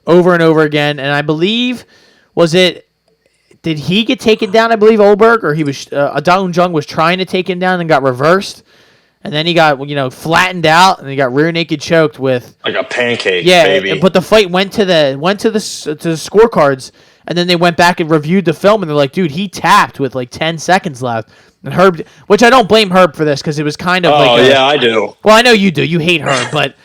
over and over again. And I believe, did he get taken down, I believe, Olberg? Or he was, Da Un Jung was trying to take him down and got reversed. And then he got, flattened out, and he got rear naked choked with like a pancake. Yeah, baby. But the fight went to the scorecards, and then they went back and reviewed the film, and they're like, dude, he tapped with like 10 seconds left. And Herb, which I don't blame Herb for this because it was kind of yeah, I do. Well, I know you do. You hate Herb, but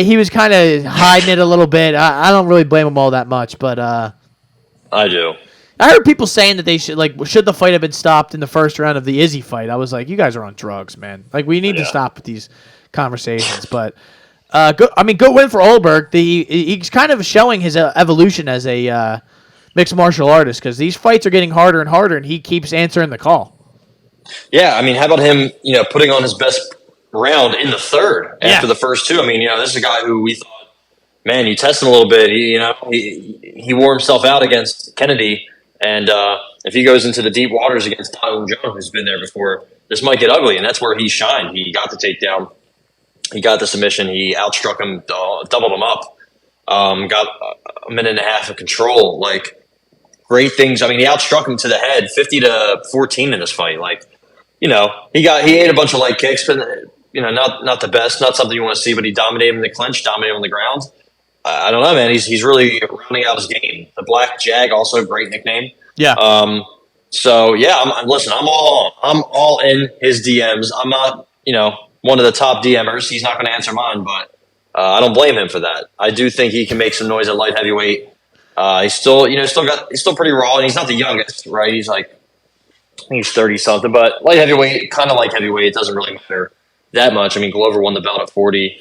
he was kind of hiding it a little bit. I don't really blame him all that much, but I do. I heard people saying that they should the fight have been stopped in the first round of the Izzy fight. I was like, you guys are on drugs, man. Like, we need to stop with these conversations. But good win for Olberg. He's kind of showing his evolution as a mixed martial artist because these fights are getting harder and harder, and he keeps answering the call. Yeah, I mean, how about him? Putting on his best round in the third after the first two. I mean, this is a guy who we thought, man, you test him a little bit. He wore himself out against Kennedy. And if he goes into the deep waters against Da Un Jung, who's been there before, this might get ugly. And that's where he shined. He got the takedown. He got the submission. He outstruck him, doubled him up. Got a minute and a half of control. Like, great things. I mean, he outstruck him to the head, 50-14 in this fight. Like, he ate a bunch of leg kicks, but not the best, not something you want to see. But he dominated him in the clinch, dominated him on the ground. I don't know, man. He's really rounding out his game. The Black Jag, also a great nickname. Yeah. So yeah, I'm all in his DMs. I'm not, one of the top DMers. He's not going to answer mine, but I don't blame him for that. I do think he can make some noise at light heavyweight. He's still pretty raw, and he's not the youngest, right? He's like, I think he's 30 something, but light heavyweight, kind of like heavyweight, it doesn't really matter that much. I mean, Glover won the belt at 40.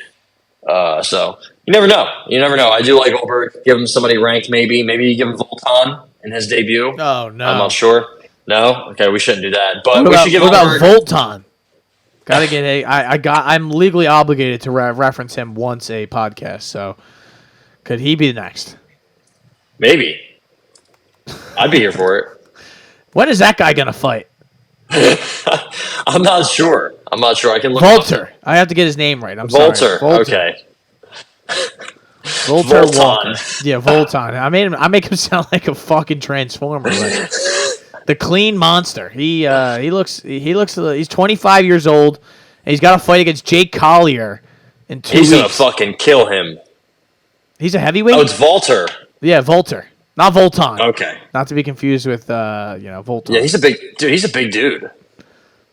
So you never know. I do like Olberg. Give him somebody ranked, maybe. Maybe you give him Voltan in his debut. Oh, no. I'm not sure. No? Okay, we shouldn't do that. But what we should give what Olberg. about Voltan? Gotta get I'm legally obligated to reference him once a podcast, so could he be next? Maybe. I'd be here for it. When is that guy gonna fight? I'm not sure. I can look Volter. I have to get his name right. I'm sorry. Volter. Okay. Volter Walker. Yeah, Voltan. I make him sound like a fucking transformer. Like, the clean monster. He looks. He's 25 years old, and he's got a fight against Jake Collier in 2 weeks. He's gonna fucking kill him. He's a heavyweight. Oh, it's Volter. Yeah, Volter, not Voltan. Okay. Not to be confused with Voltan. Yeah, he's a big dude.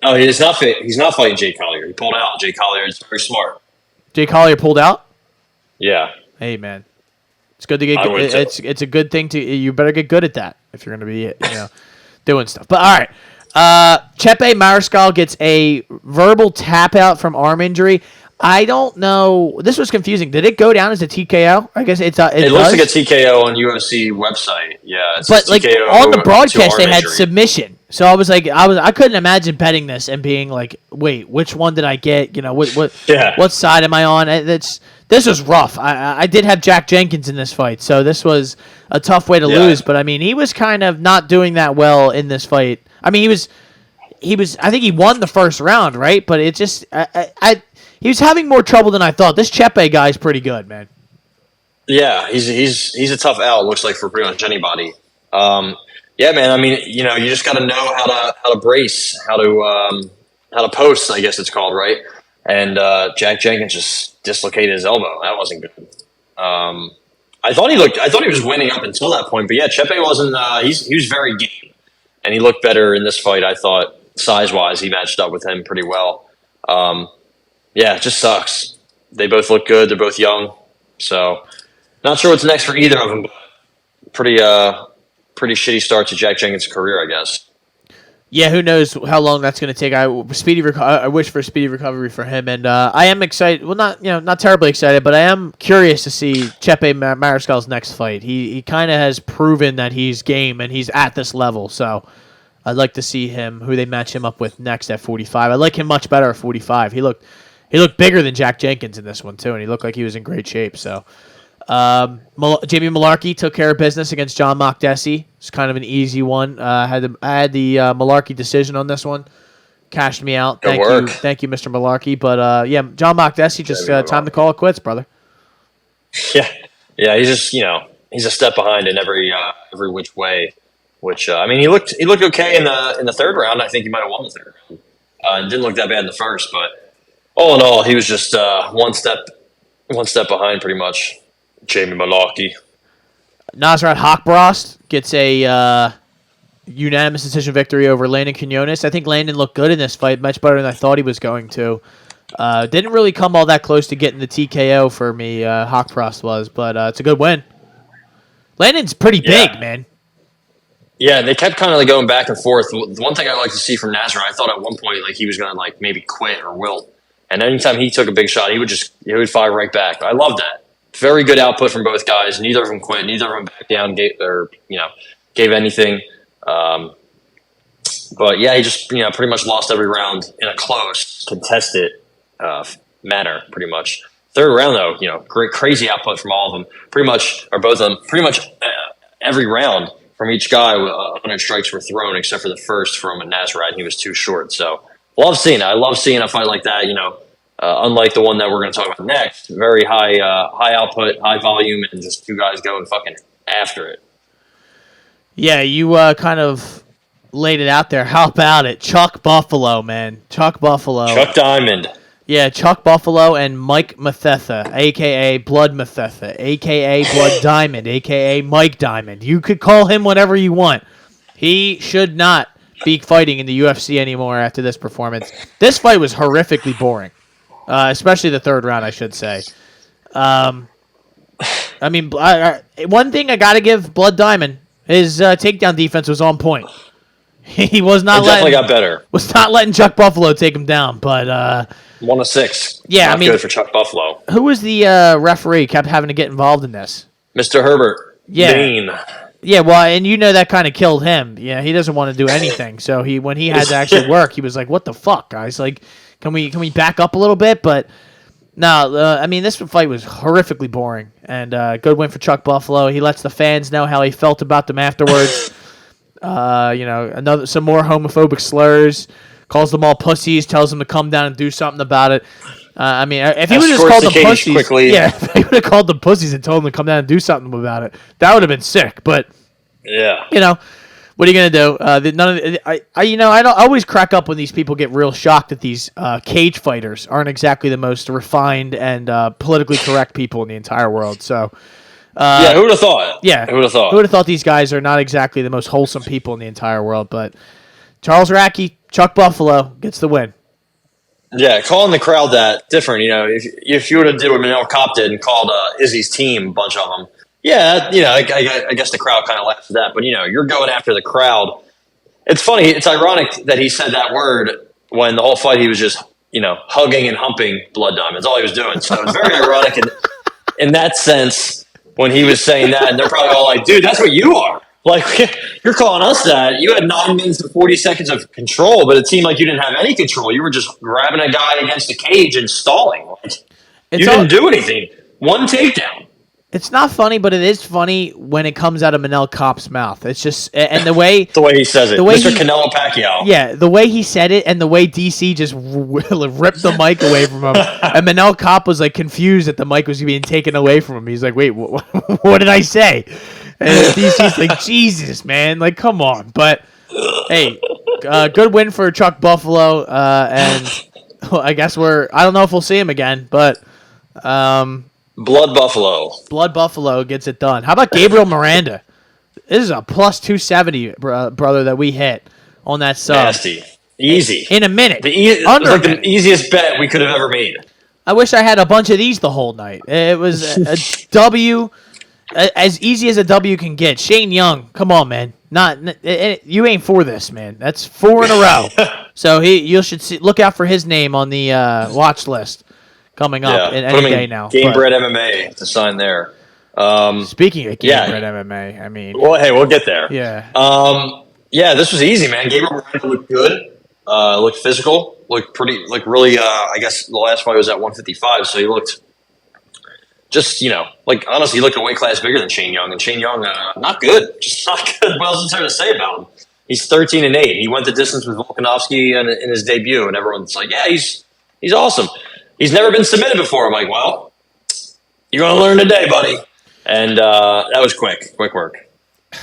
Oh, he's not fighting Jake Collier. He pulled out. Jake Collier is very smart. Jake Collier pulled out. Yeah. Hey, man, it's good to get. It's a good thing to. You better get good at that if you're going to be doing stuff. But all right, Chepe Mariscal gets a verbal tap out from arm injury. I don't know. This was confusing. Did it go down as a TKO? I guess it looks like a TKO on UFC website. Yeah, it's but like TKO on the broadcast, they had injury. submission. So I was like, I couldn't imagine betting this and being like, wait, which one did I get? What side am I on? This was rough. I did have Jack Jenkins in this fight, so this was a tough way to lose. But I mean, he was kind of not doing that well in this fight. I mean, he was. I think he won the first round, right? But it just, he was having more trouble than I thought. This Chepe guy is pretty good, man. Yeah, he's a tough out. Looks like for pretty much anybody. Yeah, man. I mean, you just got to know how to brace, how to post. I guess it's called, right. And Jack Jenkins just dislocated his elbow. That wasn't good. I thought he was winning up until that point, but yeah, Chepe wasn't. He was very game, and he looked better in this fight. I thought size wise, he matched up with him pretty well. Yeah, it just sucks. They both look good. They're both young, so not sure what's next for either of them. But pretty shitty start to Jack Jenkins' career, I guess. Yeah, who knows how long that's going to take? I wish for a speedy recovery for him, and I am excited. Well, not terribly excited, but I am curious to see Chepe Mariscal's next fight. He kind of has proven that he's game and he's at this level. So I'd like to see who they match him up with next at 45. I like him much better at 45. He looked bigger than Jack Jenkins in this one too, and he looked like he was in great shape. So. Jamie Malarkey took care of business against John Makdessi. It's kind of an easy one. I had the Malarkey decision on this one. Cashed me out. Thank you, Mr. Malarkey. But yeah, John Makdessi just time to call it quits, brother. Yeah. He's just he's a step behind in every which way. Which I mean, he looked okay in the third round. I think he might have won the third round. It didn't look that bad in the first, but all in all, he was just one step behind, pretty much. Jamie Malarkey. Nasrat Haqparast gets a unanimous decision victory over Landon Quinones. I think Landon looked good in this fight, much better than I thought he was going to. Didn't really come all that close to getting the TKO for me, Haqparast was, but it's a good win. Landon's pretty big, man. Yeah, they kept kind of going back and forth. The one thing I like to see from Nasrat, I thought at one point he was going to maybe quit or wilt. And anytime he took a big shot, he would fire right back. I love that. Very good output from both guys. Neither of them quit. Neither of them backed down, gave anything. But yeah, he just pretty much lost every round in a close, contested manner. Pretty much. Third round though, great, crazy output from all of them. Pretty much, or both of them. Pretty much every round from each guy, 100 strikes were thrown, except for the first from Nasrat, and he was too short. So love seeing it. I love seeing a fight like that. Unlike the one that we're going to talk about next, very high output, high volume, and just two guys going fucking after it. Yeah, you kind of laid it out there. How about it? Chuck Buffalo, man. Chuck Buffalo. Chuck Diamond. Yeah, Chuck Buffalo and Mike Mathetha, a.k.a. Blood Mathetha, a.k.a. Blood Diamond, a.k.a. Mike Diamond. You could call him whatever you want. He should not be fighting in the UFC anymore after this performance. This fight was horrifically boring. Especially the third round, I should say. I mean, one thing I got to give Blood Diamond, his takedown defense was on point. He was not definitely got better. Was not letting Chuck Buffalo take him down, but 1 of 6. Yeah, not good for Chuck Buffalo. Who was the referee? Kept having to get involved in this. Mr. Herbert. Yeah. Dean. Yeah, well, and that kind of killed him. Yeah, he doesn't want to do anything. So when he had to actually work, he was like, "What the fuck, guys? Like, can we back up a little bit?" But no, I mean, this fight was horrifically boring, and good win for Chuck Buffalo. He lets the fans know how he felt about them afterwards. Some more homophobic slurs, calls them all pussies, tells them to come down and do something about it. I mean, if he would have just called them pussies, quickly. Yeah, if he would have called them pussies and told them to come down and do something about it, that would have been sick. But yeah, what are you gonna do? I always crack up when these people get real shocked that these cage fighters aren't exactly the most refined and politically correct people in the entire world. So, who would have thought? Yeah, who would have thought? Who would have thought these guys are not exactly the most wholesome people in the entire world? But Charles Racky, Chuck Buffalo gets the win. Yeah, calling the crowd that different. If you would have did what Manel Kopp did and called Izzy's team, a bunch of them. Yeah, I guess the crowd kind of laughs at that. But, you're going after the crowd. It's funny. It's ironic that he said that word when the whole fight he was just, hugging and humping Blood Diamond. That's all he was doing. So it's very ironic in that sense when he was saying that. And they're probably all like, dude, that's what you are. Like, you're calling us that. You had 9 minutes and 40 seconds of control, but it seemed like you didn't have any control. You were just grabbing a guy against the cage and stalling. You didn't do anything. One takedown. It's not funny, but it is funny when it comes out of Manel Kopp's mouth. It's just, and the way the way he says it, Mr. Canelo Pacquiao. Yeah, the way he said it, and the way DC just ripped the mic away from him, and Manel Kopp was like confused that the mic was being taken away from him. He's like, "Wait, what did I say?" And DC's like, "Jesus, man, like, come on." But hey, good win for Chuck Buffalo, and I guess I don't know if we'll see him again, but. Blood Buffalo gets it done. How about Gabriel Miranda? This is a plus 270, brother, that we hit on that sub. Nasty. Easy. In a minute. It was like the easiest bet we could have ever made. I wish I had a bunch of these the whole night. It was a W, as easy as a W can get. Shane Young, come on, man. You ain't for this, man. That's 4 in a row. So you should look out for his name on the watch list. Coming up in any day now. Gamebred MMA to sign there. Speaking of Gamebred MMA, I mean... Well, hey, we'll get there. Yeah. This was easy, man. Gabriel Miranda looked good. Looked physical. Looked pretty... really, I guess the last fight was at 155, so he looked... Just, honestly, he looked a weight class bigger than Shane Young. And Shane Young, not good. Just not good. What else is there to say about him? He's 13-8. He went the distance with Volkanovski in his debut, and everyone's like, yeah, he's awesome. He's never been submitted before. I'm like, well, you're going to learn today, buddy. And that was quick work.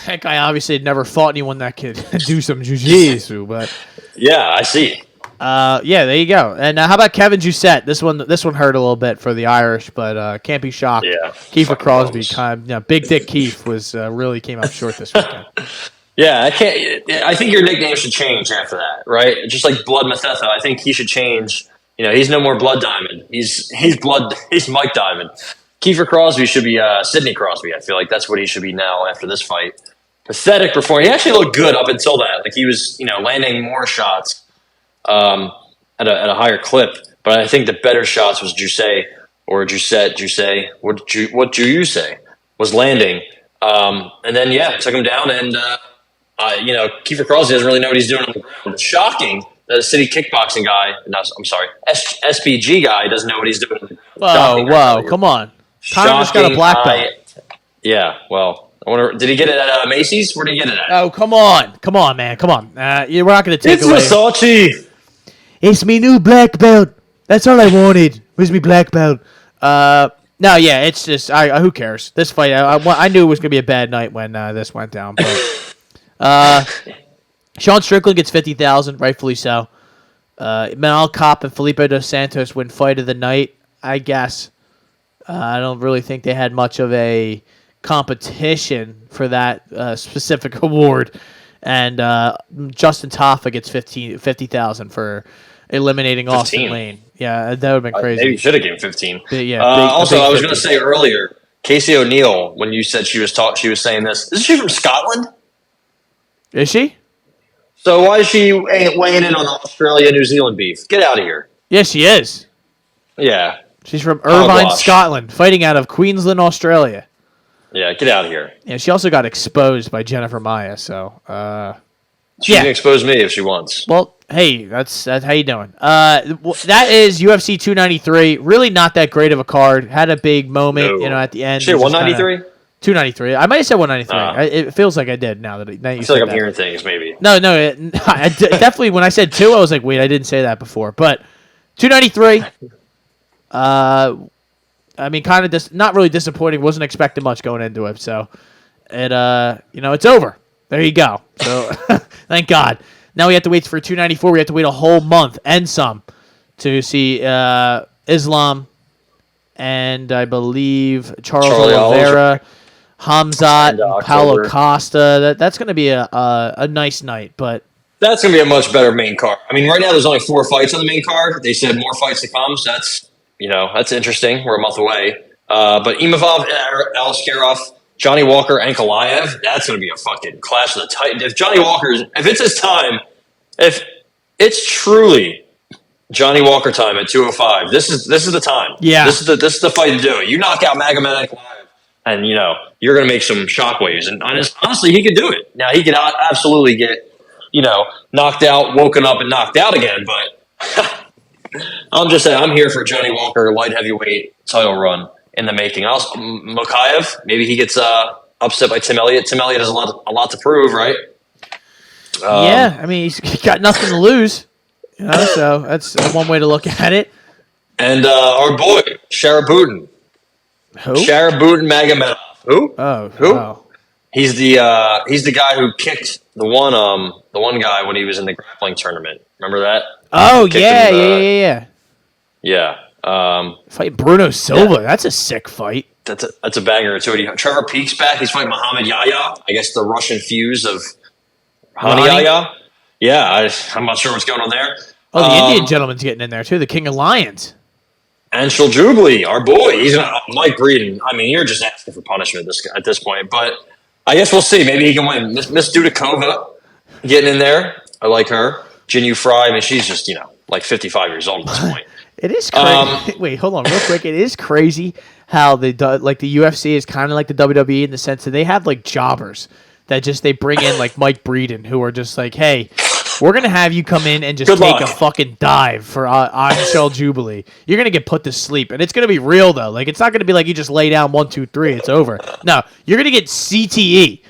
That guy obviously had never fought anyone that could do some jiu-jitsu, but... Yeah, I see. There you go. And how about Kevin Jousset? This one hurt a little bit for the Irish, but can't be shocked. Yeah. Kiefer Crosby, Big Dick Keith was really came up short this weekend. Yeah, I think your nickname should change after that, right? Just like Blood Mathetha, I think he should change... he's no more Blood Diamond. He's Mike Diamond. Kiefer Crosby should be Sidney Crosby. I feel like that's what he should be now after this fight. Pathetic performance. He actually looked good up until that. Like he was, landing more shots at a higher clip. But I think the better shots was Jousset or Jousset. What do you say? Was landing. And then took him down. And Kiefer Crosby doesn't really know what he's doing on the ground. It's shocking. The city kickboxing guy, SBG guy doesn't know what he's doing. Whoa, come on. Connor just got a black belt. Yeah, well, I wonder, did he get it at Macy's? Where did he get it at? Oh, come on, man, come on. We're not going to take away. It's Versace. It's me new black belt. That's all I wanted, was me black belt. It's just, who cares? This fight, I knew it was going to be a bad night when this went down, but... Sean Strickland gets $50,000, rightfully so. Manel Kopp and Felipe dos Santos win fight of the night, I guess. I don't really think they had much of a competition for that specific award. And Justin Taffa gets $50,000 for eliminating 15. Austin Lane. Yeah, that would have been crazy. Maybe you should have given 15. But yeah. I was going to say earlier, Casey O'Neill, when you said she was saying this. Isn't she from Scotland? Is she? So why is she weighing in on the Australia-New Zealand beef? Get out of here. Yeah, she is. Yeah. She's from Irvine, Scotland, fighting out of Queensland, Australia. Yeah, get out of here. Yeah, she also got exposed by Jennifer Maia, so... She can expose me if she wants. Well, hey, that's how you doing. That is UFC 293. Really not that great of a card. Had a big moment, at the end. She 193? 293. I might have said 193. It feels like I did now that you I feel said like I'm that. hearing things, maybe. No, definitely when I said 2, I was like, wait, I didn't say that before. But 293, kind of not really disappointing. Wasn't expecting much going into it. So, it's over. There you go. So, thank God. Now we have to wait for 294. We have to wait a whole month and some to see Islam and I believe Charles Oliveira. Hamzat, Paulo Costa. That's going to be a nice night, but that's going to be a much better main card. I mean, right now there's only 4 fights on the main card. They said more fights to come, so that's interesting. We're a month away. But Imavov, Aliskerov, Johnny Walker, and Ankalaev, that's going to be a fucking clash of the Titans. If it's his time, if it's truly Johnny Walker time at 205, this is the time. Yeah, this is the fight to do it. You knock out Magomed Ankalaev. And, you're going to make some shockwaves. And honestly, he could do it. Now, he could absolutely get, knocked out, woken up, and knocked out again. But I'm just saying, I'm here for Johnny Walker, light heavyweight title run. in the making. Also, Mokaev, maybe he gets upset by Tim Elliott. Tim Elliott has a lot to prove, right? Yeah, I mean, he's got nothing to lose. So that's one way to look at it. And our boy, Sharabutin. Who? Sharabutin Magomedov. Who? Oh, who? Wow. He's the guy who kicked the one guy when he was in the grappling tournament. Remember that? Oh, yeah. Yeah. Fight Bruno Silva. That's a sick fight. That's a banger too. Trevor Peek's back. He's fighting Muhammad Yahya. I guess the Russian fuse of Muhammad Yahya. Yeah, I'm not sure what's going on there. Oh, the Indian gentleman's getting in there too. The King of Lions. Anshul Jubilee, our boy. He's Mike Breeden. I mean, you're just asking for punishment at this point. But I guess we'll see. Maybe he can win. Miss Dudakova getting in there. I like her. Jinyu Fry. I mean, she's just like 55 years old at this point. It is crazy. Wait, hold on real quick. It is crazy how the UFC is kind of like the WWE in the sense that they have like jobbers that they bring in like Mike Breeden who are just like, hey, we're going to have you come in and just take a fucking dive for Anshul Jubilee. You're going to get put to sleep. And it's going to be real, though. Like, it's not going to be like you just lay down 1, 2, 3, it's over. No, you're going to get CTE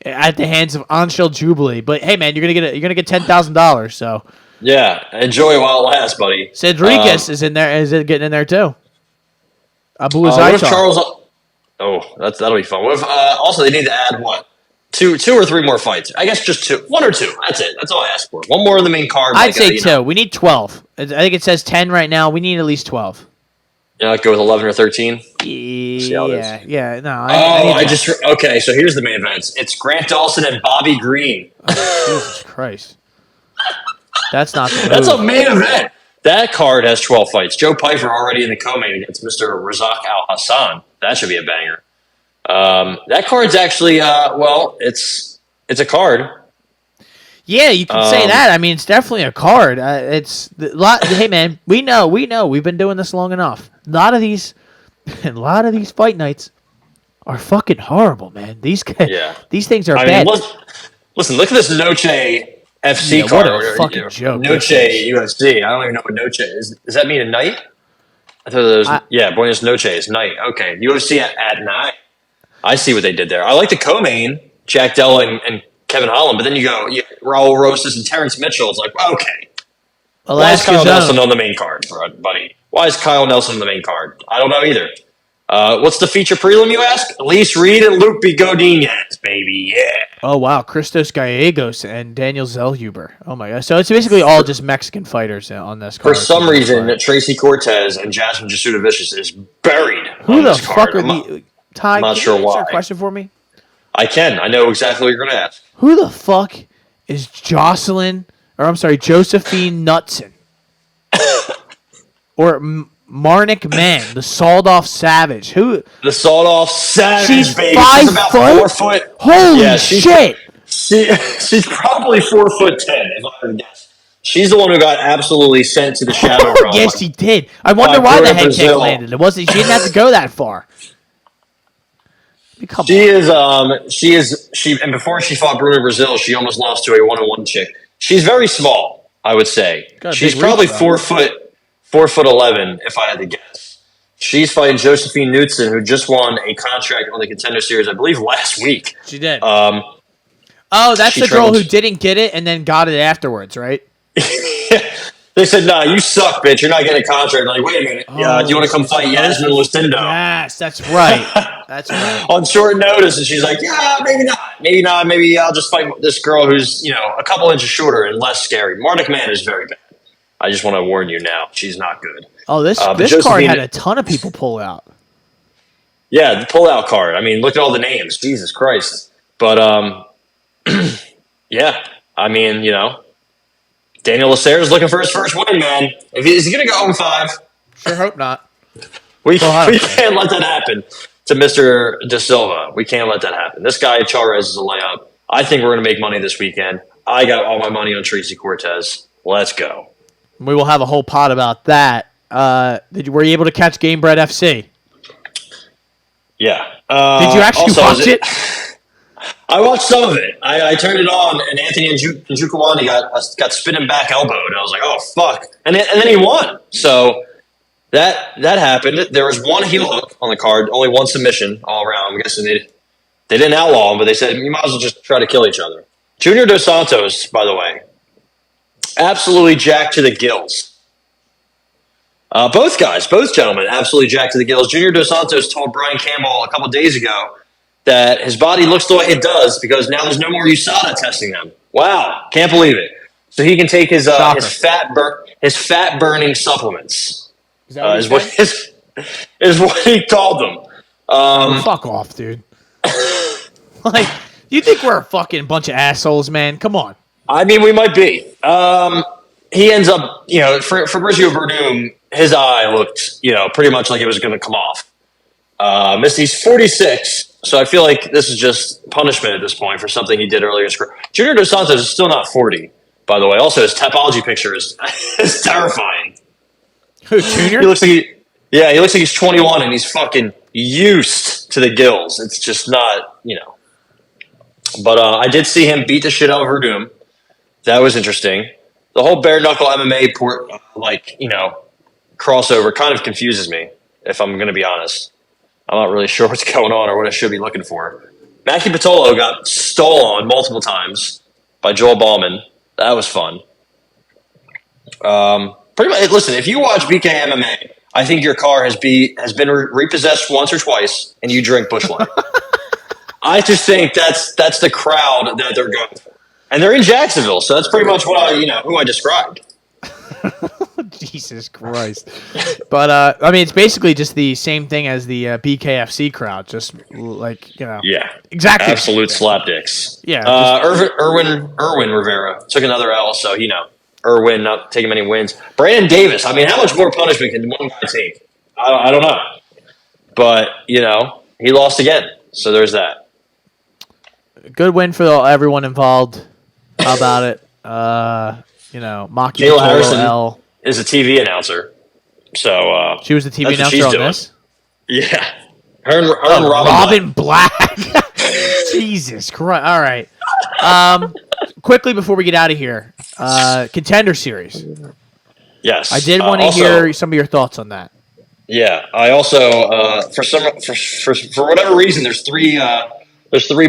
at the hands of Anshul Jubilee. But, hey, man, you're going to get $10,000, so. Yeah, enjoy it while it lasts, buddy. Cedriquez is in there. Is getting in there, too. Abu what Azaitar. if Charles... Oh, that'll be fun. What if, also, they need to add what? Two or three more fights. I guess just 2. 1 or 2. That's it. That's all I ask for. One more in the main card. I'd say 2. We need 12. I think it says 10 right now. We need at least 12. Yeah, I'd go with 11 or 13. Yeah. No. Okay. So here's the main events. It's Grant Dawson and Bobby Green. Oh, Jesus Christ. That's not the move. That's a main event. That card has 12 fights. Joe Pyfer already in the co-main against Mr. Razak Al Hassan. That should be a banger. That card's actually it's a card. Yeah, you can say that. I mean, it's definitely a card. Hey man, we know. We've been doing this long enough. A lot of these fight nights are fucking horrible, man. These things are bad. Mean, listen, look at this Noche FC card. What a fucking joke. Noche UFC. I don't even know what Noche is. Does that mean a night? I thought that was Buenos Noches, night. Okay, UFC at night. I see what they did there. I like the co-main, Jack Della and Kevin Holland, but then you go Raul Rosas and Terrence Mitchell. It's like, okay. Why is Kyle Nelson on the main card, buddy? Why is Kyle Nelson on the main card? I don't know either. What's the feature prelim, you ask? Elise Reed and Luke Bigodinez, baby, yeah. Oh, wow. Christos Gallegos and Daniel Zellhuber. Oh, my God. So it's basically all just Mexican fighters on this card. For some reason, Tracy Cortez and Jasmine Jasudavicius is buried. Who the fuck are these? Ty, I'm not sure why. Answer a question for me? I can. I know exactly what you're going to ask. Who the fuck is Josephine Knutson? Or Marnik Man, the sawed-off savage. Who? The sawed-off savage, she's baby. 5 She's about foot? 4 foot. Holy shit. She's probably 4'10", if I were to guess. She's the one who got absolutely sent to the shadow realm. Yes, she did. I wonder why the head kick landed. She didn't have to go that far. And before she fought Bruno Brazil, she almost lost to a 1-on-1 chick. She's very small, I would say. She's probably 4 foot 4'11", if I had to guess. She's fighting Josephine Knudsen, who just won a contract on the Contender Series, I believe, last week. She did. That's the girl who didn't get it and then got it afterwards, right? They said, "Nah, you suck, bitch. You're not getting a contract." I'm like, wait a minute. Do you want to come fight Yasmin Lucindo? Yes, that's right. That's right. On short notice, and she's like, "Yeah, maybe not. Maybe not. Maybe I'll just fight this girl who's a couple inches shorter and less scary." Marnik Man is very bad. I just want to warn you now. She's not good. Oh, this card had a ton of people pull out. Yeah, the pull-out card. I mean, look at all the names. Jesus Christ. But, yeah. I mean, Daniel Lacerda's looking for his first win, man. Is he going to go 0-5? Sure hope not. We can't let that happen to Mr. Da Silva. We can't let that happen. This guy, Charez, is a layup. I think we're going to make money this weekend. I got all my money on Tracy Cortez. Let's go. We will have a whole pod about that. Were you able to catch Game Bread FC? Yeah. Did you actually watch it? I watched some of it. I turned it on, and Anthony Njokuani got spinning back elbowed, and I was like, "Oh fuck!" And then he won. So that happened. There was one heel hook on the card, only one submission all around. I'm guessing they didn't outlaw him, but they said you might as well just try to kill each other. Junior Dos Santos, by the way, absolutely jacked to the gills. Both gentlemen, absolutely jacked to the gills. Junior Dos Santos told Brian Campbell a couple days ago that his body looks the way it does because now there's no more USADA testing them. Wow, can't believe it. So he can take his fat burning supplements. Is what he called them. Fuck off, dude. Like, you think we're a fucking bunch of assholes, man? Come on. I mean, we might be. He ends up, for Fabricio Verdum, his eye looked, pretty much like it was going to come off. He's 46, so I feel like this is just punishment at this point for something he did earlier in his career. Junior Dos Santos is still not 40, by the way. Also, his Tapology picture is terrifying. Who, Junior? He looks like he's 21 and he's fucking used to the gills. It's just not, But I did see him beat the shit out of Verdum. That was interesting. The whole bare knuckle MMA crossover kind of confuses me, if I'm going to be honest. I'm not really sure what's going on or what I should be looking for. Mackie Patolo got stolen multiple times by Joel Ballman. That was fun. Pretty much, listen, if you watch BK MMA, I think your car has been repossessed once or twice, and you drink Busch Light. I just think that's the crowd that they're going for, and they're in Jacksonville, so that's pretty much what who I described. Jesus Christ! But it's basically just the same thing as the BKFC crowd, just exactly absolute slapdicks. Yeah, Irwin Rivera took another L, so Irwin not taking many wins. Brandon Davis, how much more punishment can one guy take? I don't know, but he lost again, so there's that. Good win for everyone involved. How about it? Maki Kayla Harrison is a TV announcer. So she was the TV announcer on this? Yeah. Her and Robin Black. Jesus Christ. All right. Quickly before we get out of here, Contender Series. Yes. I did want to hear some of your thoughts on that. Yeah. I also for whatever reason there's three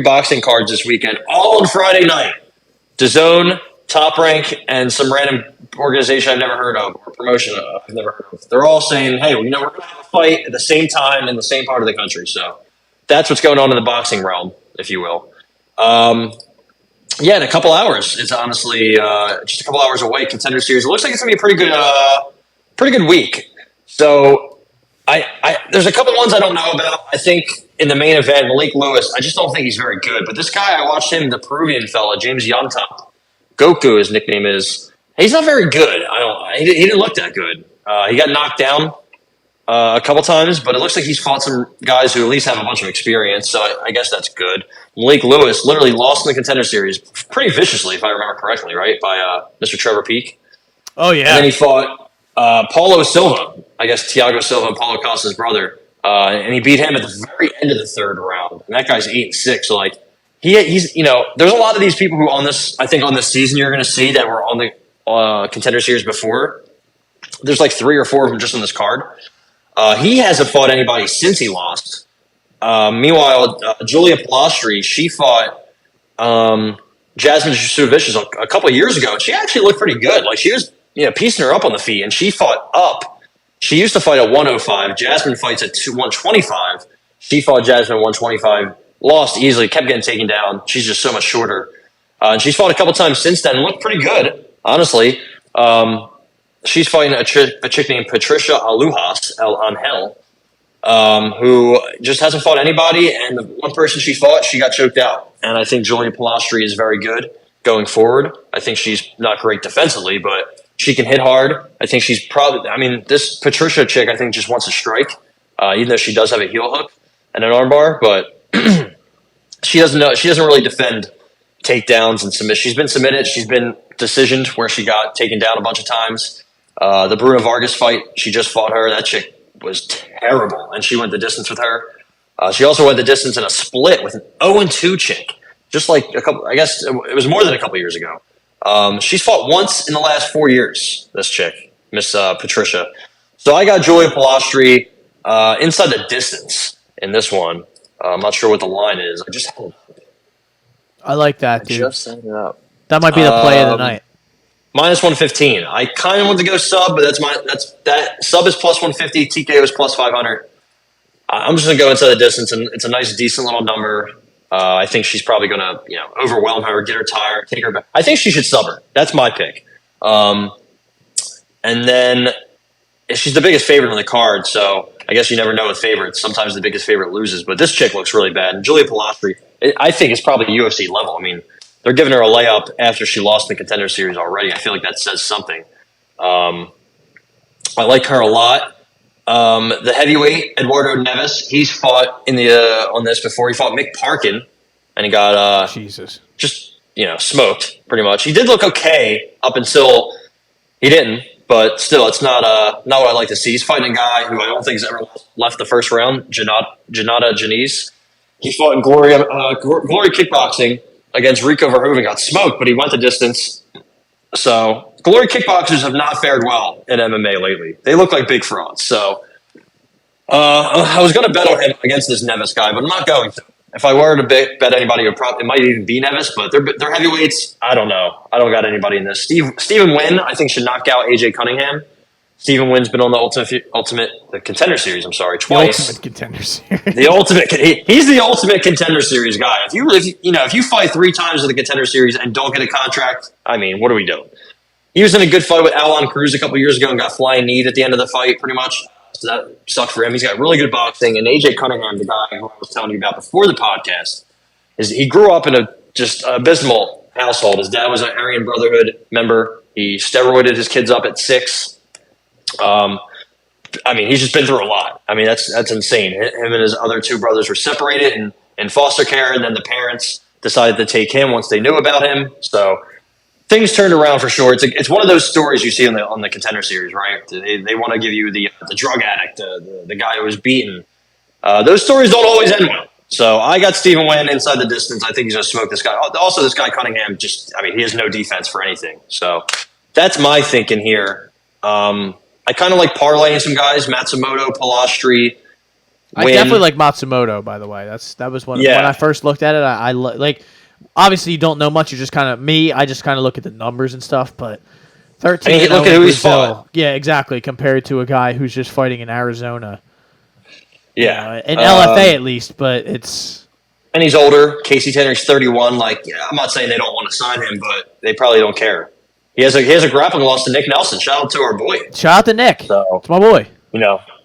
boxing cards this weekend, all on Friday night. DAZN, Top Rank, and some random organization I've never heard of, or promotion I've never heard of. They're all saying, hey, we're going to have a fight at the same time in the same part of the country. So that's what's going on in the boxing realm, if you will. In a couple hours. It's honestly just a couple hours away, Contender Series. It looks like it's going to be a pretty good week. So there's a couple ones I don't know about. I think in the main event, Malik Lewis, I just don't think he's very good. But this guy, I watched him, the Peruvian fella, James Yontop. Goku, his nickname is. He's not very good. He didn't look that good. He got knocked down a couple times, but it looks like he's fought some guys who at least have a bunch of experience. So I guess that's good. Malik Lewis literally lost in the Contender Series pretty viciously, if I remember correctly, right, by Mr. Trevor Peake. Oh yeah. And then he fought Paulo Silva. I guess Thiago Silva and Paulo Costa's brother, and he beat him at the very end of the third round. And that guy's 8-6. So he's there's a lot of these people who on this season you're going to see that were on the Contender Series before. There's like 3 or 4 of them just on this card. He hasn't fought anybody since he lost. Meanwhile, Julia Palastri, she fought Jasmine Jasudavicius a couple of years ago. She actually looked pretty good. Like she was piecing her up on the feet, and she fought up. She used to fight at 105. Jasmine fights at 125. She fought Jasmine at 125. Lost easily, kept getting taken down. She's just so much shorter. And she's fought a couple times since then and looked pretty good, honestly. She's fighting a chick named Patricia Alujas, El Angel, who just hasn't fought anybody. And the one person she fought, she got choked out. And I think Julia Palastri is very good going forward. I think she's not great defensively, but she can hit hard. I think she's probably – this Patricia chick I think just wants to strike, even though she does have a heel hook and an armbar. But she doesn't really defend takedowns and submissions. She's been submitted. She's been decisioned where she got taken down a bunch of times. The Bruna Vargas fight, she just fought her. That chick was terrible, and she went the distance with her. She also went the distance in a split with an 0-2 chick, just like I guess it was more than a couple years ago. She's fought once in the last 4 years, this chick, Miss Patricia. So I got Julia Pilastri inside the distance in this one. I'm not sure what the line is. I like that, dude. Just set it up. That might be the play of the night. Minus 115. I kind of want to go sub, but that sub is plus 150. TKO is plus 500. I'm just gonna go inside the distance, and it's a nice, decent little number. I think she's probably gonna, overwhelm her, get her tired, take her back. I think she should sub her. That's my pick. And then she's the biggest favorite on the card, so I guess you never know with favorites. Sometimes the biggest favorite loses, but this chick looks really bad. And Julia Pilastri, I think, is probably UFC level. I mean, they're giving her a layup after she lost in the Contender Series already. I feel like that says something. I like her a lot. The heavyweight, Eduardo Neves, he's fought on this before. He fought Mick Parkin, and he got just smoked pretty much. He did look okay up until he didn't, but still, it's not what I like to see. He's fighting a guy who I don't think has ever left the first round, Janata Janice. He fought in Glory Kickboxing against Rico Verhoeven, got smoked, but he went the distance. So Glory Kickboxers have not fared well in MMA lately. They look like big frauds. So I was going to bet on him against this Neves guy, but I'm not going to. If I were to bet anybody, it might even be Neves, but they're heavyweights. I don't know. I don't got anybody in this. Stephen Wynn, I think, should knock out AJ Cunningham. Stephen Wynn's been on the Contender Series. I'm sorry, twice. The Ultimate Contender Series. The ultimate. He's the Ultimate Contender Series guy. If you fight 3 times in the Contender Series and don't get a contract, I mean, what are we doing? He was in a good fight with Alan Cruz a couple years ago and got flying kneed at the end of the fight, pretty much. So that sucked for him. He's got really good boxing. And AJ Cunningham, the guy who I was telling you about before the podcast, he grew up in a just abysmal household. His dad was an Aryan Brotherhood member. He steroided his kids up at 6. He's just been through a lot. I mean, that's insane. Him and his other 2 brothers were separated in foster care, and then the parents decided to take him once they knew about him. So things turned around for sure. It's one of those stories you see on the Contender Series, right? They want to give you the drug addict, the guy who was beaten. Those stories don't always end well. So I got Stephen Wynn inside the distance. I think he's going to smoke this guy. Also, this guy Cunningham, he has no defense for anything. So that's my thinking here. I kind of like parlaying some guys, Matsumoto, Pilastri. I definitely like Matsumoto, by the way. That was when I first looked at it. I like. Obviously, you don't know much. You're just kind of me. I just kind of look at the numbers and stuff. But 13. Look at who he's fought. Yeah, exactly. Compared to a guy who's just fighting in Arizona. Yeah, in LFA at least. But it's and he's older. Casey Tanner's 31. I'm not saying they don't want to sign him, but they probably don't care. He has a grappling loss to Nick Nelson. Shout out to our boy. Shout out to Nick. So, it's my boy.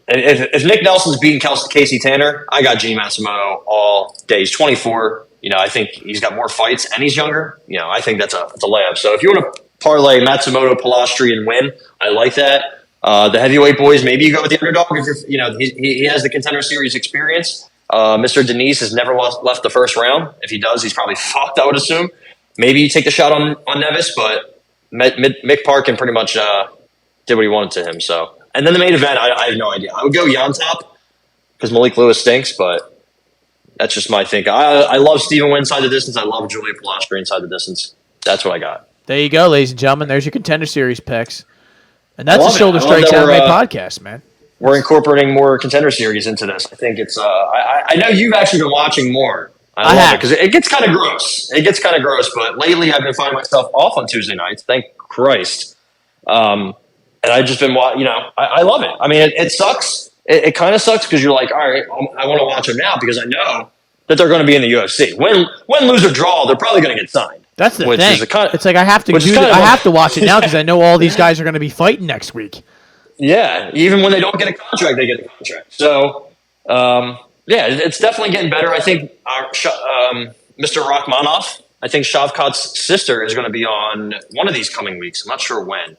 If Nick Nelson's beating Casey Tanner, I got G Matsumoto all day. He's 24. I think he's got more fights and he's younger. I think that's a layup. So if you want to parlay Matsumoto, Pilastri, and Win, I like that. The heavyweight boys, maybe you go with the underdog. He has the Contender Series experience. Mr. Denise has never left the first round. If he does, he's probably fucked, I would assume. Maybe you take the shot on Neves, but Mick Parkin pretty much did what he wanted to him. So, and then the main event, I have no idea. I would go Yontop because Malik Lewis stinks, but that's just my think. I love Stephen Wynn inside the distance. I love Julia Pilastri inside the distance. That's what I got. There you go, ladies and gentlemen. There's your Contender Series picks. And that's the Shoulder Strikes MMA podcast, man. We're incorporating more Contender Series into this. I think it's I know you've actually been watching more. I love it because it gets kind of gross. But lately I've been finding myself off on Tuesday nights. Thank Christ. And I've just been I love it. I mean, it sucks. It kind of sucks because you're like, all right, I want to watch them now because I know that they're going to be in the UFC. Win, lose, or draw, they're probably going to get signed. That's the thing. It's like I have to have to watch it now because I know all these guys are going to be fighting next week. Yeah, even when they don't get a contract, they get a contract. So, it's definitely getting better. I think Mr. Rachmanov, I think Shavkat's sister is going to be on one of these coming weeks. I'm not sure when.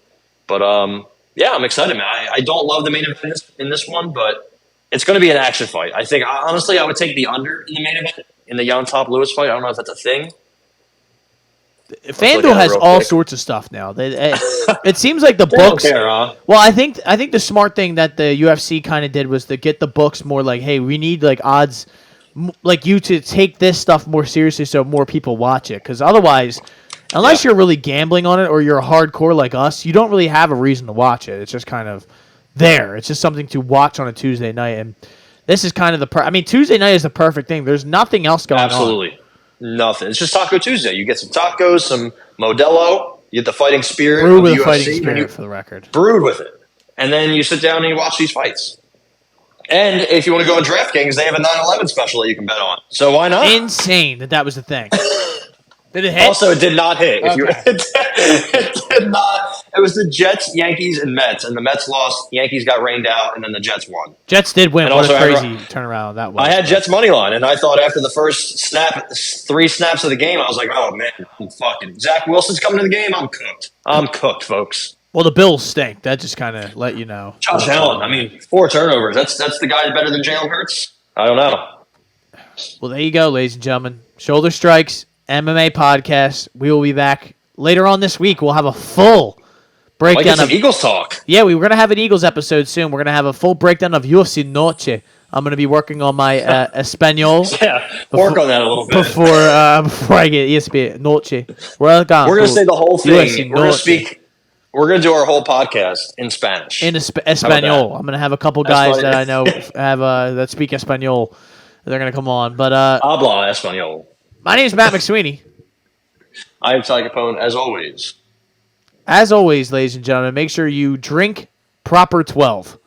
But, I'm excited, man. I don't love the main event in this one, but it's going to be an action fight. I think, honestly, I would take the under in the main event in the Yontop Lewis fight. I don't know if that's a thing. FanDuel has all sorts of stuff now. It seems like the books. Don't care, huh? Well, I think the smart thing that the UFC kind of did was to get the books more like, hey, we need like odds, like you to take this stuff more seriously so more people watch it. Because otherwise, unless you're really gambling on it or you're hardcore like us, you don't really have a reason to watch it. It's just kind of there. It's just something to watch on a Tuesday night. And this is kind of the Tuesday night is the perfect thing. There's nothing else going on. Absolutely. Nothing. It's just Taco Tuesday. You get some tacos, some Modelo, you get the fighting spirit Brewed of with UFC, a fighting spirit, for the record. Brewed with it. And then you sit down and you watch these fights. And if you want to go on DraftKings, they have a 9/11 special that you can bet on. So why not? Insane that was the thing. Did it hit? Also, it did not hit. Okay. It did not. It was the Jets, Yankees, and Mets. And the Mets lost. Yankees got rained out, and then the Jets won. Jets did win. And What a also, crazy turnaround that was. I had Jets money line, and I thought after the first snap, 3 snaps of the game, I was like, oh, man, I'm fucking. Zach Wilson's coming to the game. I'm cooked. I'm cooked, folks. Well, the Bills stink. That just kind of let you know. Josh Allen, 4 turnovers. That's the guy better than Jalen Hurts? I don't know. Well, there you go, ladies and gentlemen. Shoulder Strikes MMA Podcast. We will be back later on this week. We'll have a full breakdown of Eagles talk. Yeah, we're going to have an Eagles episode soon. We're going to have a full breakdown of UFC Noche. I'm going to be working on my Espanol. Yeah, work on that a little bit. Before I get ESPN Noche. We're going to say the whole thing. We're going to speak. We're going to do our whole podcast in Spanish. In Espanol. I'm going to have a couple guys that I know have that speak Espanol. They're going to come on. But Habla Espanol. My name is Matt McSweeney. I am Ty Capone, as always. As always, ladies and gentlemen, make sure you drink proper 12.